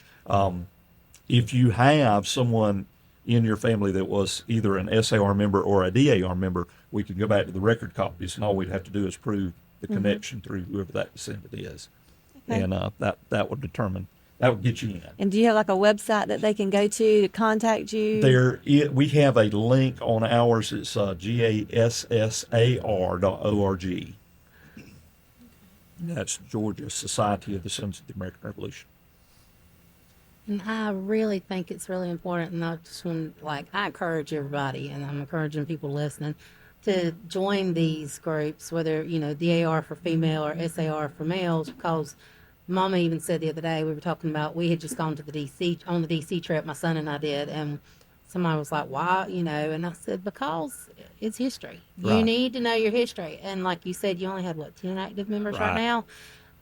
If you have someone in your family that was either an SAR member or a DAR member, we can go back to the record copies, and all we'd have to do is prove the connection through whoever that descendant is. Okay. And that would get you in. And do you have like a website that they can go to contact you? We have a link on ours. It's gassar.org. That's Georgia Society of the Sons of the American Revolution. And I really think it's really important, and I just want, I encourage everybody, and I'm encouraging people listening, to join these groups, whether, DAR for female or SAR for males, because Mama even said the other day, we were talking about, we had just gone to the DC trip, my son and I did, and somebody was like, why, and I said, because it's history. Right. You need to know your history. And like you said, you only have, 10 active members right now?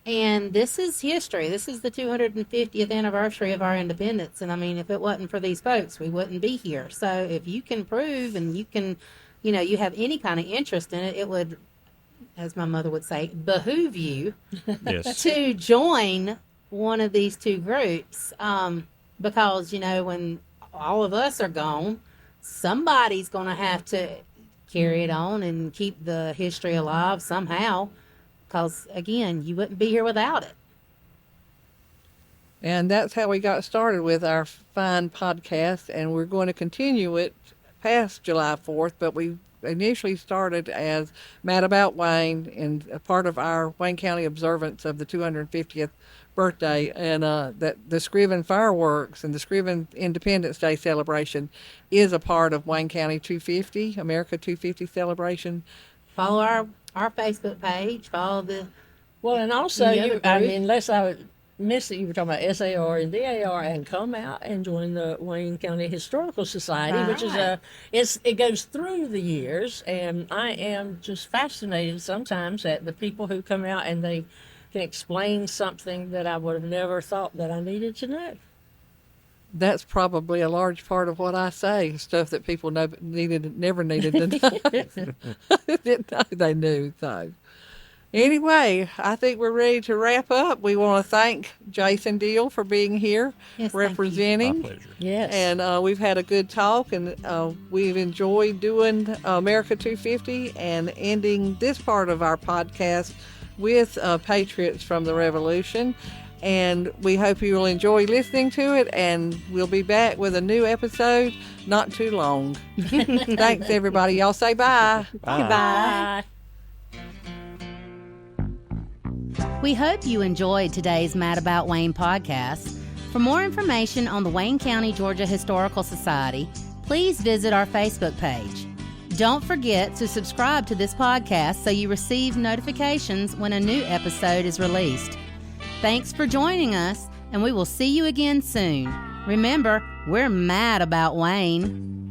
And this is history. This is the 250th anniversary of our independence. And I mean, if it wasn't for these folks, we wouldn't be here. So if you can prove and you can, you have any kind of interest in it, it would, as my mother would say, behoove you Yes. to join one of these two groups. Because, when all of us are gone, somebody's going to have to carry it on and keep the history alive somehow. Because, again, you wouldn't be here without it. And that's how we got started with our fine podcast, and we're going to continue it past July 4th, but we initially started as Mad About Wayne and a part of our Wayne County observance of the 250th birthday, and that the Scriven fireworks and the Scriven Independence Day celebration is a part of Wayne County 250, America 250 celebration. Follow our Facebook page, follow the... Well, and also, Any other group? unless I missed it, you were talking about SAR and DAR, and come out and join the Wayne County Historical Society, which is it goes through the years, and I am just fascinated sometimes at the people who come out and they can explain something that I would have never thought that I needed to know. That's probably a large part of what I say, stuff that people never needed to know. Didn't know they knew. So, anyway, I think we're ready to wrap up. We want to thank Jason Deal for being here, Yes, representing. My pleasure. Yes. And we've had a good talk, and we've enjoyed doing America 250 and ending this part of our podcast with Patriots from the Revolution. And we hope you will enjoy listening to it, and we'll be back with a new episode not too long. Thanks, everybody. Y'all say bye. Bye. We hope you enjoyed today's Mad About Wayne podcast. For more information on the Wayne County, Georgia Historical Society, please visit our Facebook page. Don't forget to subscribe to this podcast so you receive notifications when a new episode is released. Thanks for joining us, and we will see you again soon. Remember, we're mad about Wayne.